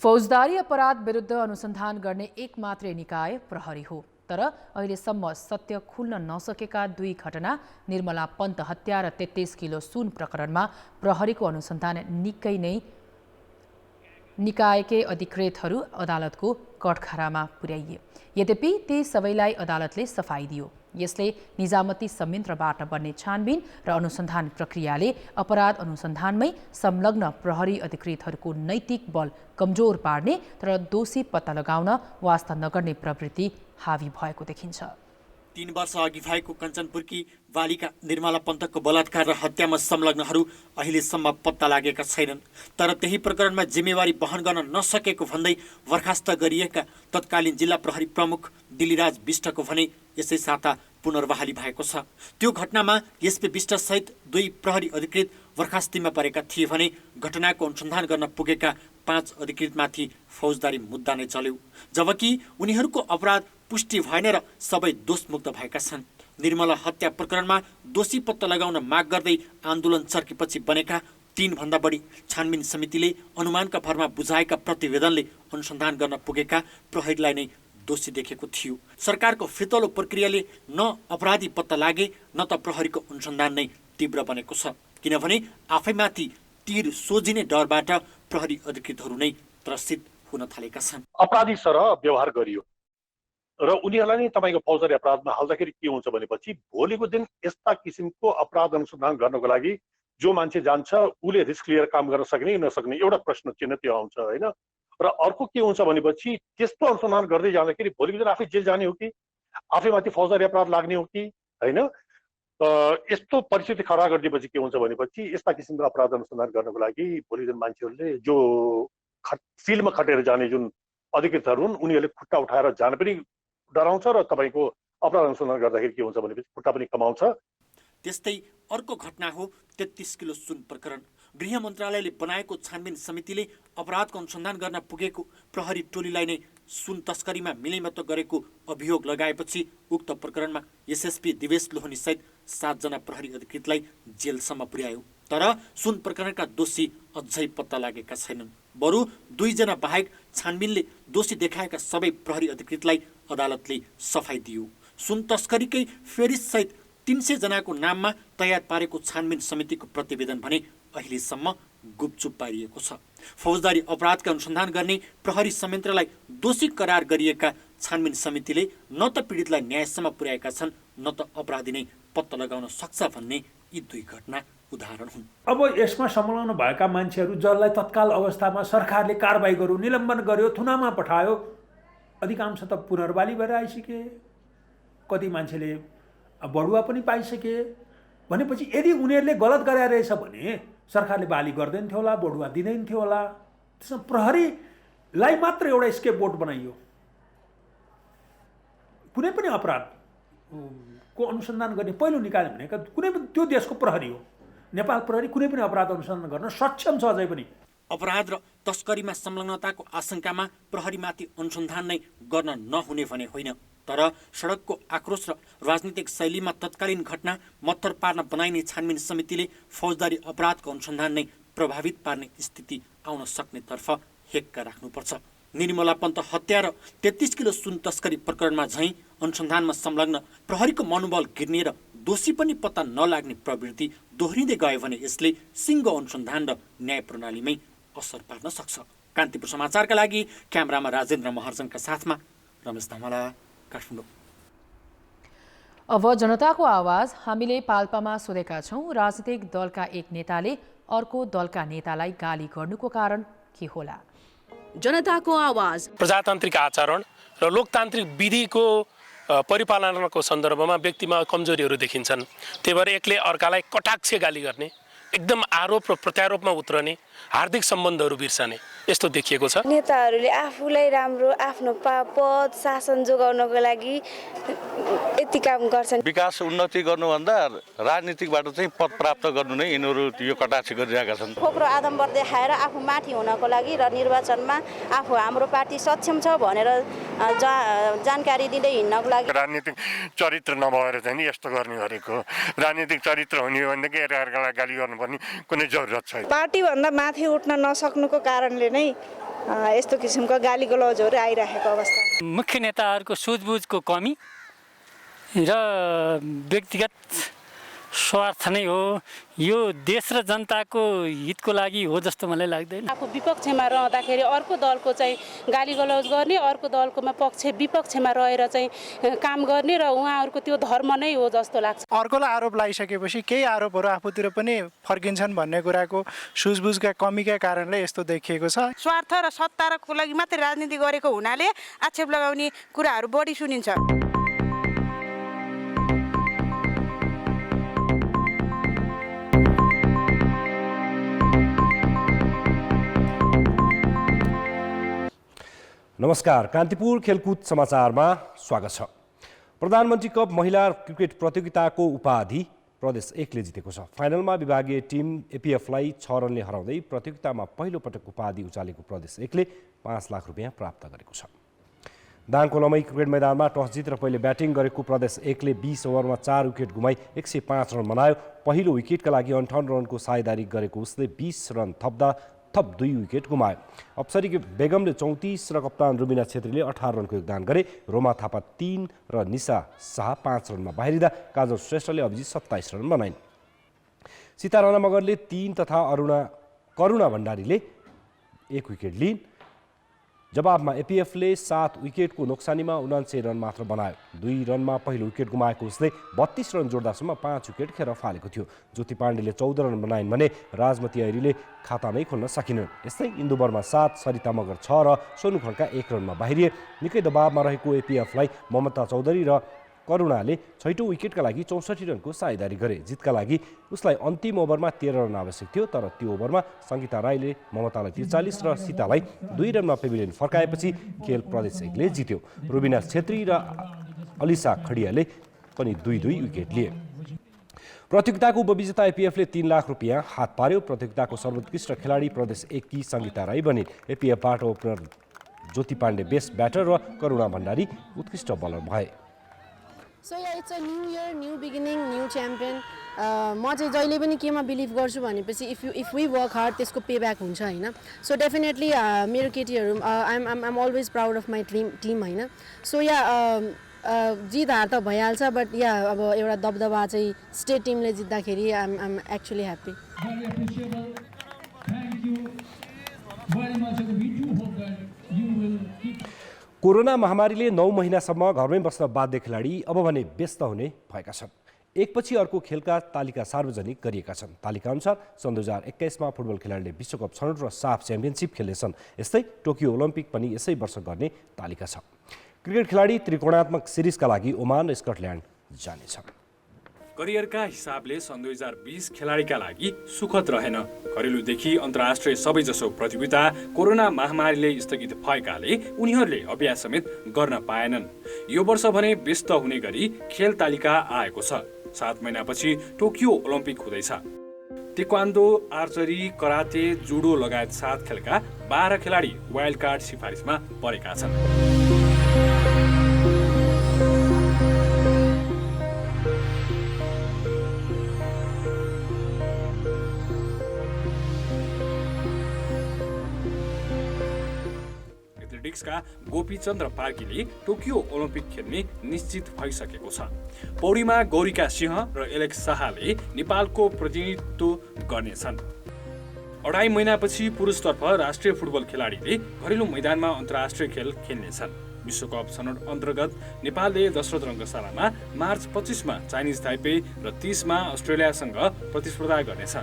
फौजदारी अपराध विरुद्ध अनुसन्धान गर्ने एक मात्रै निकाय प्रहरी हो। तर अहिलेसम्म सत्य खुल्न नसकेका 2 घटना निर्मला पन्त हत्या र 33 किलो सुन प्रकरणमा प्रहरीको अनुसन्धान निकै नै निकायकै अधिकृतहरू अदालतको कठघरामा पुर्याइए। यद्यपि ती सबैलाई अदालतले सफाई दियो। यसले निजामती संयन्त्रबाट बन्ने छानबिन र अनुसन्धान प्रक्रियाले अपराध अनुसन्धानमै संलग्न प्रहरी अधिकृतहरूको नैतिक बल कमजोर पार्ने तर दोषी पत्ता लगाउन वास्ता नगर्ने प्रवृत्ति हावी भएको देखिन्छ। 3 वर्ष अघि भएको कञ्चनपुरकी बालिका निर्मला पन्तको बलात्कार र हत्यामा संलग्नहरू अहिलेसम्म पत्ता लागेका छैनन्। तर त्यही प्रकरणमा जिम्मेवारी वहन गर्न नसकेको भन्दै बर्खास्त गरिएका तत्कालीन जिल्ला प्रहरी प्रमुख दिलीराज विष्टको भने यसै साता पुनर्बहाली भएको छ। त्यो घटनामा एसपी विष्टसहित 2 प्रहरी अधिकृत बर्खास्तीमा परेका थिए भने घटनाको अनुसन्धान गर्न पुगेका 5 अधिकृतमाथि फौजदारी मुद्दा नै चल्यो, जबकि उनीहरूको अपराध पुष्टि भएन र सबै दोषमुक्त भएका छन्। निर्मला हत्या प्रकरणमा दोषी पत्ता लगाउन माग गर्दै आन्दोलन चर्केपछि बनेका 3 भन्दा बढी छानबिन समितिले अनुमानका भरमा बुझाएका प्रतिवेदनले अनुसन्धान गर्न पुगेका प्रहरीलाई नै दोषी देखेको थियो। सरकारको फितलो प्रक्रियाले न अपराधी पत्ता लागे न त प्रहरीको अनुसन्धान नै तीव्र बनेको छ, किनभने आफैमाथि तीर सोझिने डरबाट प्रहरी अधिकृतहरू नै त्रसित हुन थालेका छन्। अपराधी सरह व्यवहार गरियो र उनीहरूलाई नै तपाईँको फौजदारी अपराधमा हाल्दाखेरि के हुन्छ भनेपछि भोलिको दिन यस्ता किसिमको अपराध अनुसन्धान गर्नको लागि जो मान्छे जान्छ उसले रिस्क लिएर काम गर्न सक्ने कि नसक्ने एउटा प्रश्न चिन्ह त्यो आउँछ होइन। र अर्को के हुन्छ भनेपछि त्यस्तो अनुसन्धान गर्दै जाँदाखेरि भोलिको दिन आफै जेल जाने हो कि आफैमाथि फौजदारी अपराध लाग्ने हो कि होइन। यस्तो परिस्थिति खडा गरिदिएपछि के हुन्छ भनेपछि यस्ता किसिमको अपराध अनुसन्धान गर्नको लागि भोलि जुन मान्छेहरूले जो फिल्डमा खटेर जाने जुन अधिकृतहरू हुन् उनीहरूले खुट्टा उठाएर जान पनि डराउँछ र तपाईँको अपराध अनुसन्धान गर्दाखेरि के हुन्छ भनेपछि खुट्टा पनि कमाउँछ। त्यस्तै अर्को घटना हो 33 किलो सुन प्रकरण। गृह मन्त्रालयले बनाएको छानबिन समितिले अपराधको अनुसन्धान गर्न पुगेको प्रहरी टोलीलाई नै सुन तस्करीमा मिलेमत्व गरेको अभियोग लगाएपछि उक्त प्रकरणमा एसएसपी दिवेश लोहनी सहित 7 जना प्रहरी अधिकृतलाई जेलसम्म पुर्यायो। तर सुन प्रकरणका दोषी अझै पत्ता लागेका छैनन्। बरु 2 जना बाहेक छानबिनले दोषी देखाएका सबै प्रहरी अधिकृतलाई अदालतले सफाई दियो। सुन तस्करीकै फेरिस सहित 300 जनाको नाममा तयार पारेको छानबिन समितिको प्रतिवेदन भने अहिलेसम्म गुपचुप पारिएको छ। फौजदारी अपराधका अनुसन्धान गर्ने प्रहरी संयन्त्रलाई दोषी करार गरिएका छानबिन समितिले न त पीडितलाई न्यायसम्म पुर्याएका छन् न त अपराधी नै पत्ता लगाउन सक्छ भन्ने यी 2 घटना उदाहरण हुन्। अब यसमा संलग्न भएका मान्छेहरू जसलाई तत्काल अवस्थामा सरकारले कारबाही गर्यो, निलम्बन गर्यो, थुनामा पठायो, अधिकांश त पुनर्बाली भएर आइसके, कति मान्छेले बढुवा पनि पाइसके। भनेपछि यदि उनीहरूले गलत गराएर रहेछ भने सरकारले बाली गर्दैन थियो होला, बढुवा दिँदैन थियो होला। त्यसमा प्रहरीलाई मात्र एउटा स्केप बोर्ड बनाइयो। कुनै पनि अपराधको अनुसन्धान गर्ने पहिलो निकाय भनेको कुनै पनि त्यो देशको प्रहरी हो। नेपाल प्रहरी कुनै पनि अपराध अनुसन्धान गर्न सक्षम छ अझै पनि। अपराध र तस्करीमा संलग्नताको आशंकामा प्रहरीमाथि अनुसन्धान नै गर्न नहुने भने होइन, तर सडकको आक्रोश र राजनीतिक शैलीमा तत्कालीन घटना मत्थर पार्न बनाइने छानबिन समितिले फौजदारी अपराधको अनुसन्धान नै प्रभावित पार्ने स्थिति आउन सक्नेतर्फ हेक्का राख्नुपर्छ। निर्मला पन्त हत्या र 33 किलो सुन तस्करी प्रकरणमा झैँ अनुसन्धानमा संलग्न प्रहरीको मनोबल गिर्ने र दोषी पनि पत्ता नलाग्ने प्रवृत्ति दोहोरिँदै गयो भने यसले सिङ्गो अनुसन्धान र न्याय प्रणालीमै असर पार्न सक्छ। कान्तिपुर समाचारका लागि क्यामेरामा राजेन्द्र महर्जनका साथमा रमेश धमला, काठमाडौँ। अब जनताको आवाज हामीले पाल्पामा सोधेका छौँ। राजनीतिक दलका एक नेताले अर्को दलका नेतालाई गाली गर्नुको कारण के होला? जनताको आवाज प्रजातान्त्रिक आचरण र लोकतान्त्रिक विधिको परिपालनको सन्दर्भमा व्यक्तिमा कमजोरीहरू देखिन्छन्। त्यही भएर एकले अर्कालाई कटाक्ष गाली गर्ने, एकदम आरोप र प्रत्यारोपमा उत्रने, हार्दिक सम्बन्धहरू बिर्सने यस्तो देखिएको छ। नेताहरूले आफूलाई राम्रो आफ्नो पद शासन जोगाउनको लागि यति काम गर्छन्। विकास उन्नति गर्नुभन्दा राजनीतिकबाट चाहिँ पद प्राप्त गर्नु नै यिनीहरू यो कटाक्ष गरिरहेका छन्। खोक्रो आडम्बर देखाएर आफू माथि हुनको लागि र निर्वाचनमा आफू हाम्रो पार्टी सक्षम छ भनेर जानकारी दिँदै हिँड्नको लागि राजनीतिक चरित्र नभएर चाहिँ यस्तो गर्ने गरेको। राजनीतिक चरित्र हुने हो भनेदेखि एकअर्कालाई गाली गर्नुपर्ने कुनै जरुरत छैन। पार्टीभन्दा माथि उठ्न नसक्नुको कारणले नै यस्तो किसिमको गाली गलौजहरू आइरहेको अवस्था। मुख्य नेताहरूको सुझबुझको कमी र व्यक्तिगत स्वार्थ नै हो। यो देश र जनताको हितको लागि हो जस्तो मलाई लाग्दैन। आफू विपक्षमा रहँदाखेरि अर्को दलको चाहिँ गाली गलौज गर्ने, अर्को दलकोमा विपक्षमा रहेर चाहिँ काम गर्ने र उहाँहरूको त्यो धर्म नै हो जस्तो लाग्छ। अर्कोलाई आरोप लगाइसकेपछि केही आरोपहरू आफूतिर पनि फर्किन्छन् भन्ने कुराको सुझबुझका कमीका कारणले यस्तो देखिएको छ। स्वार्थ र सत्ताको लागि मात्रै राजनीति गरेको हुनाले आक्षेप लगाउने कुराहरू बढी सुनिन्छ। नमस्कार, कान्तिपुर खेलकुद समाचारमा स्वागत छ। प्रधानमन्त्री कप महिला क्रिकेट प्रतियोगिताको उपाधि प्रदेश 1ले जितेको छ। फाइनलमा विभागीय टिम एपीएफलाई 6 रनले हराउँदै प्रतियोगितामा पहिलो पटक उपाधि उचालेको प्रदेश 1ले 5 लाख रुपियाँ प्राप्त गरेको छ। दाङकोलमै क्रिकेट मैदानमा टस जितेर पहिले ब्याटिङ गरेको प्रदेश 1ले 20 ओभरमा 4 विकेट गुमाई 105 रन बनायो। पहिलो विकेटका लागि 58 रनको साझेदारी गरेको उसले 20 रन थप 2 विकेट गुमायो। अप्सरी बेगमले 34 र कप्तान रुबिना छेत्रीले 18 रनको योगदान गरे। रोमा थापा 3 र निशा शाह 5 रनमा बाहिरिँदा काजल श्रेष्ठले अभिजित 27 रन बनाइन्। सीता राणा मगरले 3 तथा करुणा भण्डारीले 1 विकेट लिइन्। जवाबमा एपीएफले 7 विकेटको नोक्सानीमा 79 रन मात्र बनायो। 2 रनमा पहिलो विकेट गुमाएको उसले 32 रन जोड्दासम्म 5 विकेट खेर फालेको थियो। ज्योति पाण्डेले 14 रन बनाइन् भने राजमती ऐरीले खाता नै खोल्न सकिनन्। यस्तै इन्दुबरमा 7, सरिता मगर 6 र सोनु खड्का 1 रनमा बाहिरिए। निकै दबावमा रहेको एपीएफलाई ममता चौधरी र करुणाले 6औं विकेटका लागि 64 रनको साझेदारी गरे। जितका लागि उसलाई अन्तिम ओभरमा 13 रन आवश्यक थियो, तर त्यो ओभरमा सङ्गीता राईले ममतालाई 43 र सीतालाई 2 रनमा पेभिलियन फर्काएपछि खेल प्रदेश 1ले जित्यो। रुबिना छेत्री र अलिसा खडियाले पनि 2-2 विकेट लिए। प्रतियोगिताको उपविजेता एपीएफले 3 लाख रुपियाँ हात पार्यो। प्रतियोगिताको सर्वोत्कृष्ट खेलाडी प्रदेश 1 की सङ्गीता राई बनिन्। एपीएफबाट opener Jyoti Pandey best batter र करुणा भण्डारी उत्कृष्ट बलर भए। So yeah it's a new year, new beginning, new champion. म चाहिँ जहिले पनि केमा बिलिभ गर्छु भनेपछि इफ वी वर्क हार्ड त्यसको पे ब्याक हुन्छ होइन। सो डेफिनेटली मेरो केटीहरू I'm always proud of my team होइन। सो या जित हार त भइहाल्छ, बट या अब एउटा दबदबा चाहिँ स्टेट टिमले जित्दाखेरि आइएम एक्चुअली ह्याप्पी। कोरोना महामारीले 9 महिनासम्म घरमै बस्न बाध्य खेलाडी अब भने व्यस्त हुने भएका छन्। एकपछि अर्को खेलका तालिका सार्वजनिक गरिएका छन्। तालिका अनुसार सन् 2021मा फुटबल खेलाडीले विश्वकप छनौट र साफ च्याम्पियनसिप खेल्नेछन्। यस्तै टोकियो ओलम्पिक पनि यसै वर्ष गर्ने तालिका छ। क्रिकेट खेलाडी त्रिकोणात्मक सिरिजका लागि ओमान र स्कटल्यान्ड जानेछ। करियरका हिसाबले सन् 2020 खेलाडीका लागि सुखद रहेन। घरेलुदेखि अन्तर्राष्ट्रिय सबैजसो प्रतियोगिता कोरोना महामारीले स्थगित भएकाले उनीहरूले अभ्यास समेत गर्न पाएनन्। यो वर्ष भने व्यस्त हुने गरी खेल तालिका आएको छ। 7 महिनापछि टोकियो ओलम्पिक हुँदैछ। तेक्वान्डो, आर्चरी, कराते, जुडो लगायत 7 खेलका 12 खेलाडी वाइल्ड कार्ड सिफारिसमा परेका छन्। एथलेटिक्सका गोपीचन्द्र पार्कीले टोकियो ओलम्पिक खेल्ने निश्चित भइसकेको छ। पौडीमा गौरिका सिंह र एलेक्स शाहले नेपालको प्रतिनिधित्व गर्नेछन्। 2.5 महिनापछि पुरुषतर्फ राष्ट्रिय फुटबल खेलाडीले घरेलु मैदानमा अन्तर्राष्ट्रिय खेल खेल्नेछन्। विश्वकप छनौट अन्तर्गत नेपालले दशरथ रङ्गशालामा मार्च 25मा चाइनिज ताइपे र 30मा अस्ट्रेलियासँग प्रतिस्पर्धा गर्नेछ।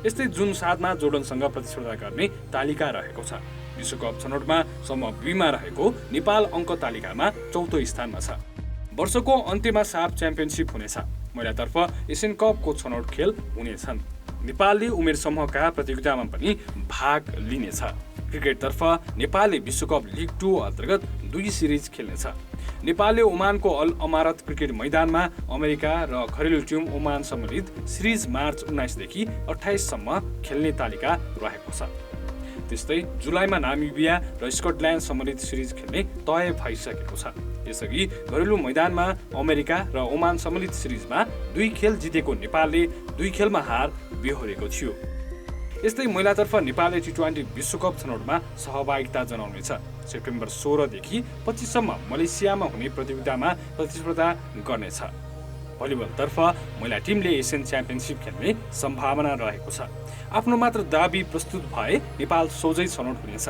यस्तै जुन 7मा जोर्डनसँग प्रतिस्पर्धा गर्ने तालिका रहेको छ। विश्वकप छनौटमा समूह बीमा रहेको नेपाल अङ्क तालिकामा 4औं स्थानमा छ। वर्षको अन्त्यमा साफ च्याम्पियनसिप हुनेछ। महिलातर्फ एसियन कपको छनौट खेल हुनेछन्। नेपालले उमेर समूहका प्रतियोगितामा पनि भाग लिनेछ। क्रिकेटतर्फ नेपालले विश्वकप लिग 2 अन्तर्गत 2 सिरिज खेल्नेछ। नेपालले ओमानको अल अमारत क्रिकेट मैदानमा अमेरिका र घरेलु टिम ओमान सम्मिलित सिरिज मार्च 19 देखि 28 सम्म खेल्ने तालिका रहेको छ। त्यस्तै जुलाईमा नामिबिया र स्कटल्यान्ड सम्मिलित सिरिज खेल्ने तय भइसकेको छ। यसअघि घरेलु मैदानमा अमेरिका र ओमान सम्मिलित सिरिजमा 2 खेल जितेको नेपालले 2 खेलमा हार बेहोरेको थियो। यस्तै महिलातर्फ नेपालले टी20 विश्वकप छनौटमा सहभागिता जनाउनेछ। सेप्टेम्बर 16 देखि 25 सम्म मलेसियामा हुने प्रतियोगितामा प्रतिस्पर्धा गर्नेछ। भलिबलतर्फ महिला टिमले एसियन च्याम्पियनसिप खेल्ने सम्भावना रहेको छ। आफ्नो मात्र दाबी प्रस्तुत भए नेपाल सोझै छनौट हुनेछ।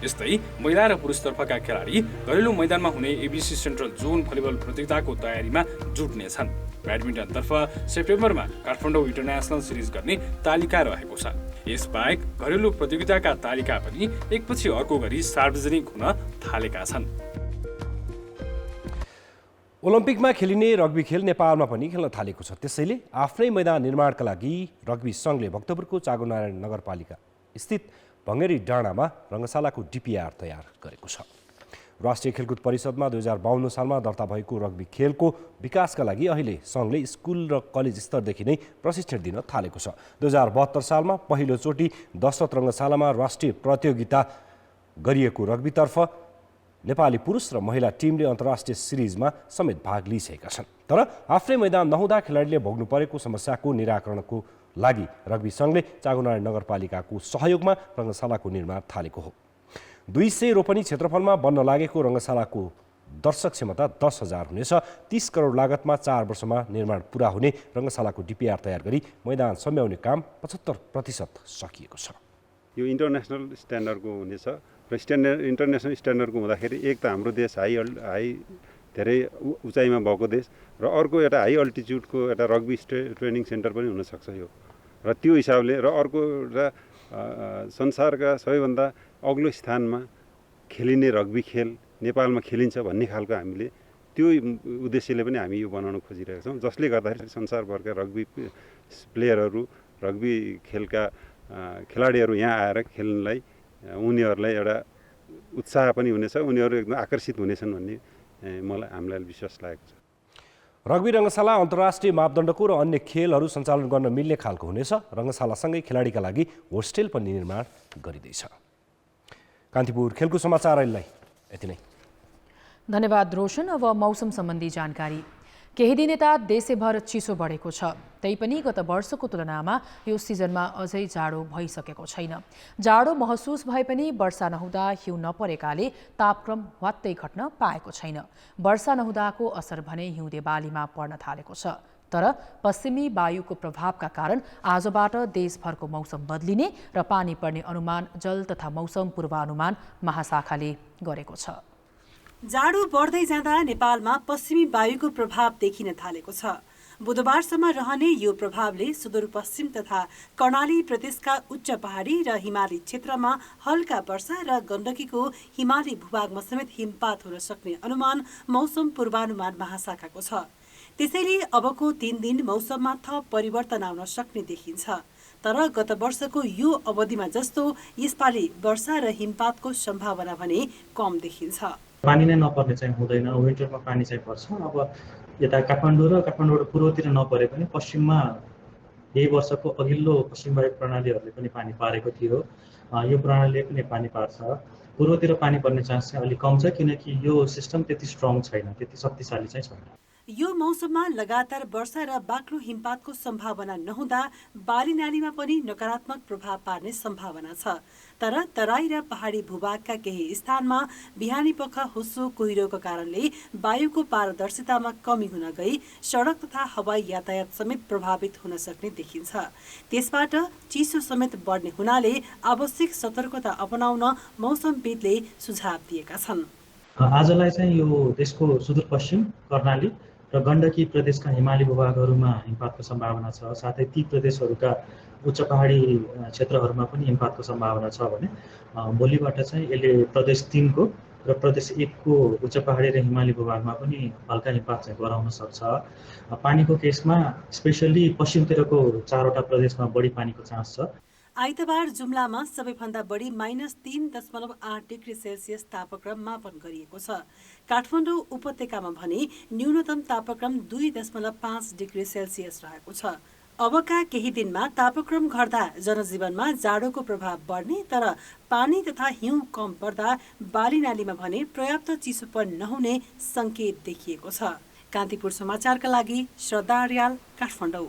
यस्तै महिला र पुरुषतर्फका खेलाडी घरेलु मैदानमा हुने एबिसी सेन्ट्रल जोन भलिबल प्रतियोगिताको तयारीमा जुट्नेछन्। ब्याडमिन्टनतर्फ सेप्टेम्बरमा काठमाडौँ इन्टरनेसनल सिरिज गर्ने तालिका रहेको छ। यसबाहेक घरेलु प्रतियोगिताका तालिका पनि एकपछि अर्को गरी सार्वजनिक हुन थालेका छन्। ओलम्पिकमा खेलिने रग्बी खेल नेपालमा पनि खेल्न थालेको छ। त्यसैले आफ्नै मैदान निर्माणका लागि रग्बी सङ्घले भक्तपुरको चागुनारायण नगरपालिका स्थित भङ्गेरी डाँडामा रङ्गशालाको डिपिआर तयार गरेको छ। राष्ट्रिय खेलकुद परिषदमा 2052 सालमा दर्ता भएको रग्बी खेलको विकासका लागि अहिले सङ्घले स्कुल र कलेज स्तरदेखि नै प्रशिक्षण दिन थालेको छ। 2072 सालमा पहिलोचोटि दशरथ रङ्गशालामा राष्ट्रिय प्रतियोगिता गरिएको रग्बीतर्फ नेपाली पुरुष र महिला टिमले अन्तर्राष्ट्रिय सिरिजमा समेत भाग लिइसकेका छन्। तर आफ्नै मैदान नहुँदा खेलाडीले भोग्नु परेको समस्याको निराकरणको लागि रग्बी सङ्घले चागुनारायण नगरपालिकाको सहयोगमा रङ्गशालाको निर्माण थालेको हो। 200 रोपनी क्षेत्रफलमा बन्न लागेको रङ्गशालाको दर्शक क्षमता 10,000 हुनेछ। 30 करोड लागतमा 4 वर्षमा निर्माण पुरा हुने रङ्गशालाको डिपिआर तयार गरी मैदान सम्याउने काम 75% सकिएको छ। यो इन्टरनेसनल स्ट्यान्डर्डको हुनेछ र इन्टरनेसनल स्ट्यान्डर्डको हुँदाखेरि एक त हाम्रो देश हाई धेरै उचाइमा भएको देश र अर्को एउटा हाई अल्टिच्युडको एउटा रग्बी ट्रेनिङ सेन्टर पनि हुनसक्छ यो र त्यो हिसाबले र अर्को एउटा संसारका सबैभन्दा अग्लो स्थानमा खेलिने रग्बी खेल नेपालमा खेलिन्छ भन्ने खालको हामीले त्यो उद्देश्यले पनि हामी यो बनाउन खोजिरहेका छौँ, जसले गर्दाखेरि संसारभरका रग्बी प्लेयरहरू, रग्बी खेलका खेलाडीहरू यहाँ आएर खेल्नलाई उनीहरूलाई एउटा उत्साह पनि हुनेछ, उनीहरू एकदम आकर्षित हुनेछन् भन्ने हामीलाई विश्वास लागेको छ। रग्बी रङ्गशाला अन्तर्राष्ट्रिय मापदण्डको र अन्य खेलहरू सञ्चालन गर्न मिल्ने खालको हुनेछ। रङ्गशालासँगै खेलाडीका लागि होस्टेल पनि निर्माण गरिँदैछ। कान्तिपुर खेलकुद समाचार अहिलेलाई यति नै। धन्यवाद रोशन। अब मौसम सम्बन्धी जानकारी। केही दिन यता देशैभर चिसो बढेको छ, तैपनि गत वर्षको तुलनामा यो सिजनमा अझै जाडो भइसकेको छैन। जाडो महसुस भए पनि वर्षा नहुँदा हिउँ नपरेकाले तापक्रम ह्वात्तै घट्न पाएको छैन। वर्षा नहुँदाको असर भने हिउँदे बालीमा पर्न थालेको छ। तर पश्चिमी वायुको प्रभावका कारण आजबाट देशभरको मौसम बदलिने र पानी पर्ने अनुमान जल तथा मौसम पूर्वानुमान महाशाखाले गरेको छ। जाडो बढ्दै जाँदा नेपालमा पश्चिमी वायुको प्रभाव देखिन थालेको छ। बुधबारसम्म रहने यो प्रभावले सुदूरपश्चिम तथा कर्णाली प्रदेशका उच्च पहाडी र हिमाली क्षेत्रमा हल्का वर्षा र गण्डकीको हिमाली भूभागमा समेत हिमपात हुन सक्ने अनुमान मौसम पूर्वानुमान महाशाखाको छ। त्यसैले अबको 3 दिन मौसममा थप परिवर्तन आउन सक्ने देखिन्छ। तर गत वर्षको यो अवधिमा जस्तो यसपालि वर्षा र हिमपातको सम्भावना भने कम देखिन्छ। पानी नै नपर्ने चाहिँ हुँदैन, विन्टरमा पानी चाहिँ पर्छ। अब यता काठमाडौँ र काठमाडौँबाट पूर्वतिर नपरे पनि पश्चिममा यही वर्षको अघिल्लो पश्चिम वायु प्रणालीहरूले पनि पानी पारेको थियो। यो प्रणालीले पनि पानी पार्छ। पूर्वतिर पानी पर्ने चान्स चाहिँ अलिक कम छ, किनकि यो सिस्टम त्यति स्ट्रङ छैन, त्यति शक्तिशाली चाहिँ छैन। यो मौसममा लगातार वर्षा र बाक्लो हिमपातको सम्भावना नहुँदा बाली नालीमा पनि नकारात्मक प्रभाव पार्ने सम्भावना छ। तर तराई र पहाडी भूभागका केही स्थानमा बिहानी पख हुस्सो कुहिरोको कारणले वायुको पारदर्शितामा कमी हुन गई सडक तथा हवाई यातायात समेत प्रभावित हुन सक्ने देखिन्छ। त्यसबाट चिसो समेत बढ्ने हुनाले आवश्यक सतर्कता अपनाउन मौसमविदले सुझाव दिएका छन्। आजलाई चाहिँ यो देशको सुदूरपश्चिम कर्णाली र गण्डकी प्रदेशका हिमाली भूभागहरूमा हिमपातको सम्भावना छ। साथै ती प्रदेशहरूका उच्च पहाडी क्षेत्रहरूमा पनि हिमपातको सम्भावना छ भने भोलिबाट चाहिँ यसले प्रदेश 3 को र प्रदेश 1 को उच्च पहाडी र हिमाली भूभागमा पनि हल्का हिमपात चाहिँ गराउन सक्छ। पानीको केसमा स्पेसल्ली पश्चिमतिरको 4वटा प्रदेशमा बढी पानीको चान्स छ। आइतबार जुम्लामा सबैभन्दा बढी -3.8 डिग्री सेल्सियस तापक्रम मापन गरिएको छ। काठमाडौँ उपत्यकामा भने न्यूनतम तापक्रम 2.5 डिग्री सेल्सियस रहेको छ। अबका केही दिनमा तापक्रम घट्दा जनजीवनमा जाडोको प्रभाव बढ्ने, तर पानी तथा हिउँ कम पर्दा बाली नालीमा भने पर्याप्त चिसोपन नहुने संकेत देखिएको छ। कान्तिपुर समाचारका लागि श्रद्धा अर्याल, काठमाडौँ।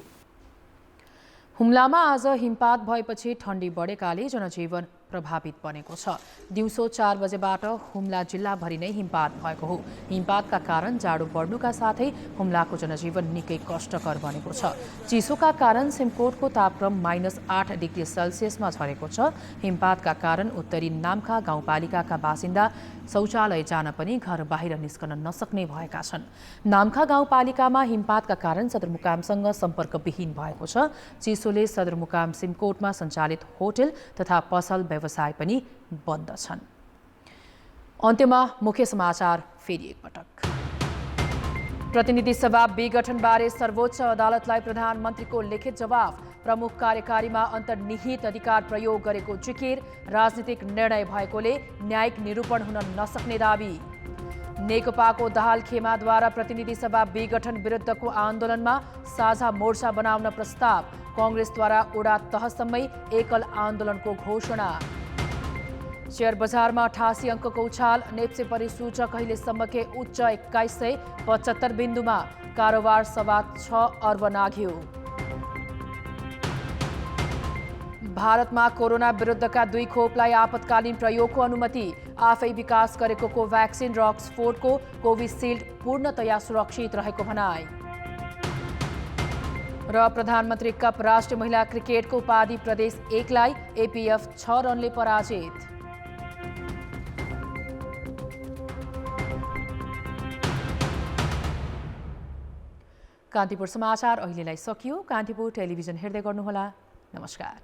हुम्लामा आज हिमपात भएपछि ठण्डी बढेकाले जनजीवन प्रभावित बनेको छ। दिउँसो 4 बजेबाट हुम्ला जिल्लाभरि नै हिमपात भएको हो। हिमपातका कारण जाडो बढ्नुका साथै हुम्लाको जनजीवन निकै कष्टकर बनेको छ। चिसोका कारण सिमकोटको तापक्रम -8 डिग्री सेल्सियसमा झरेको छ। हिमपातका कारण उत्तरी नाम्खा गाउँपालिकाका बासिन्दा शौचालय जान पनि घर बाहिर निस्कन नसक्ने भएका छन्। नाम्खा गाउँपालिकामा हिमपातका कारण सदरमुकामसँग सम्पर्कविहीन भएको छ। चिसोले सदरमुकाम सिमकोटमा सञ्चालित होटल तथा पसल व्यवसाय पनि बन्द छन्। अन्त्यमा मुख्य समाचार फेरि एकपटक। प्रतिनिधि सभा विघटनबारे सर्वोच्च अदालतलाई प्रधानमन्त्रीको लिखित जवाफ। प्रमुख कार्यकारीमा अन्तर्निहित अधिकार प्रयोग गरेको जिकिर। राजनीतिक निर्णय भएकोले न्यायिक निरूपण हुन नसक्ने दावी। नेकपाको दाहाल खेमाद्वारा प्रतिनिधि सभा विघटन विरुद्धको आन्दोलनमा साझा मोर्चा बनाउन प्रस्ताव। कांग्रेसद्वारा वडा तहसम्मै एकल आन्दोलनको घोषणा। शेयर बजारमा 88 अङ्कको उछाल। नेप्से परिसूचक अहिलेसम्मकै उच्च 2175 बिन्दुमा। कारोबार 6.25 अर्ब नाघ्यो। भारतमा कोरोना विरुद्धका 2 खोपलाई आपतकालीन प्रयोगको अनुमति। आफै विकास गरेको कोभ्याक्सिन र अक्सफोर्डको कोभिसिल्ड पूर्णतया सुरक्षित रहेको भनाई। र प्रधानमन्त्री कप राष्ट्रिय महिला क्रिकेटको उपाधि प्रदेश 1 लाई एपीएफ 6 रनले पराजित। कान्तिपुर समाचार अहिलेलाई सकियो। कान्तिपुर टेलिभिजन हेर्दै गर्नुहोला। नमस्कार।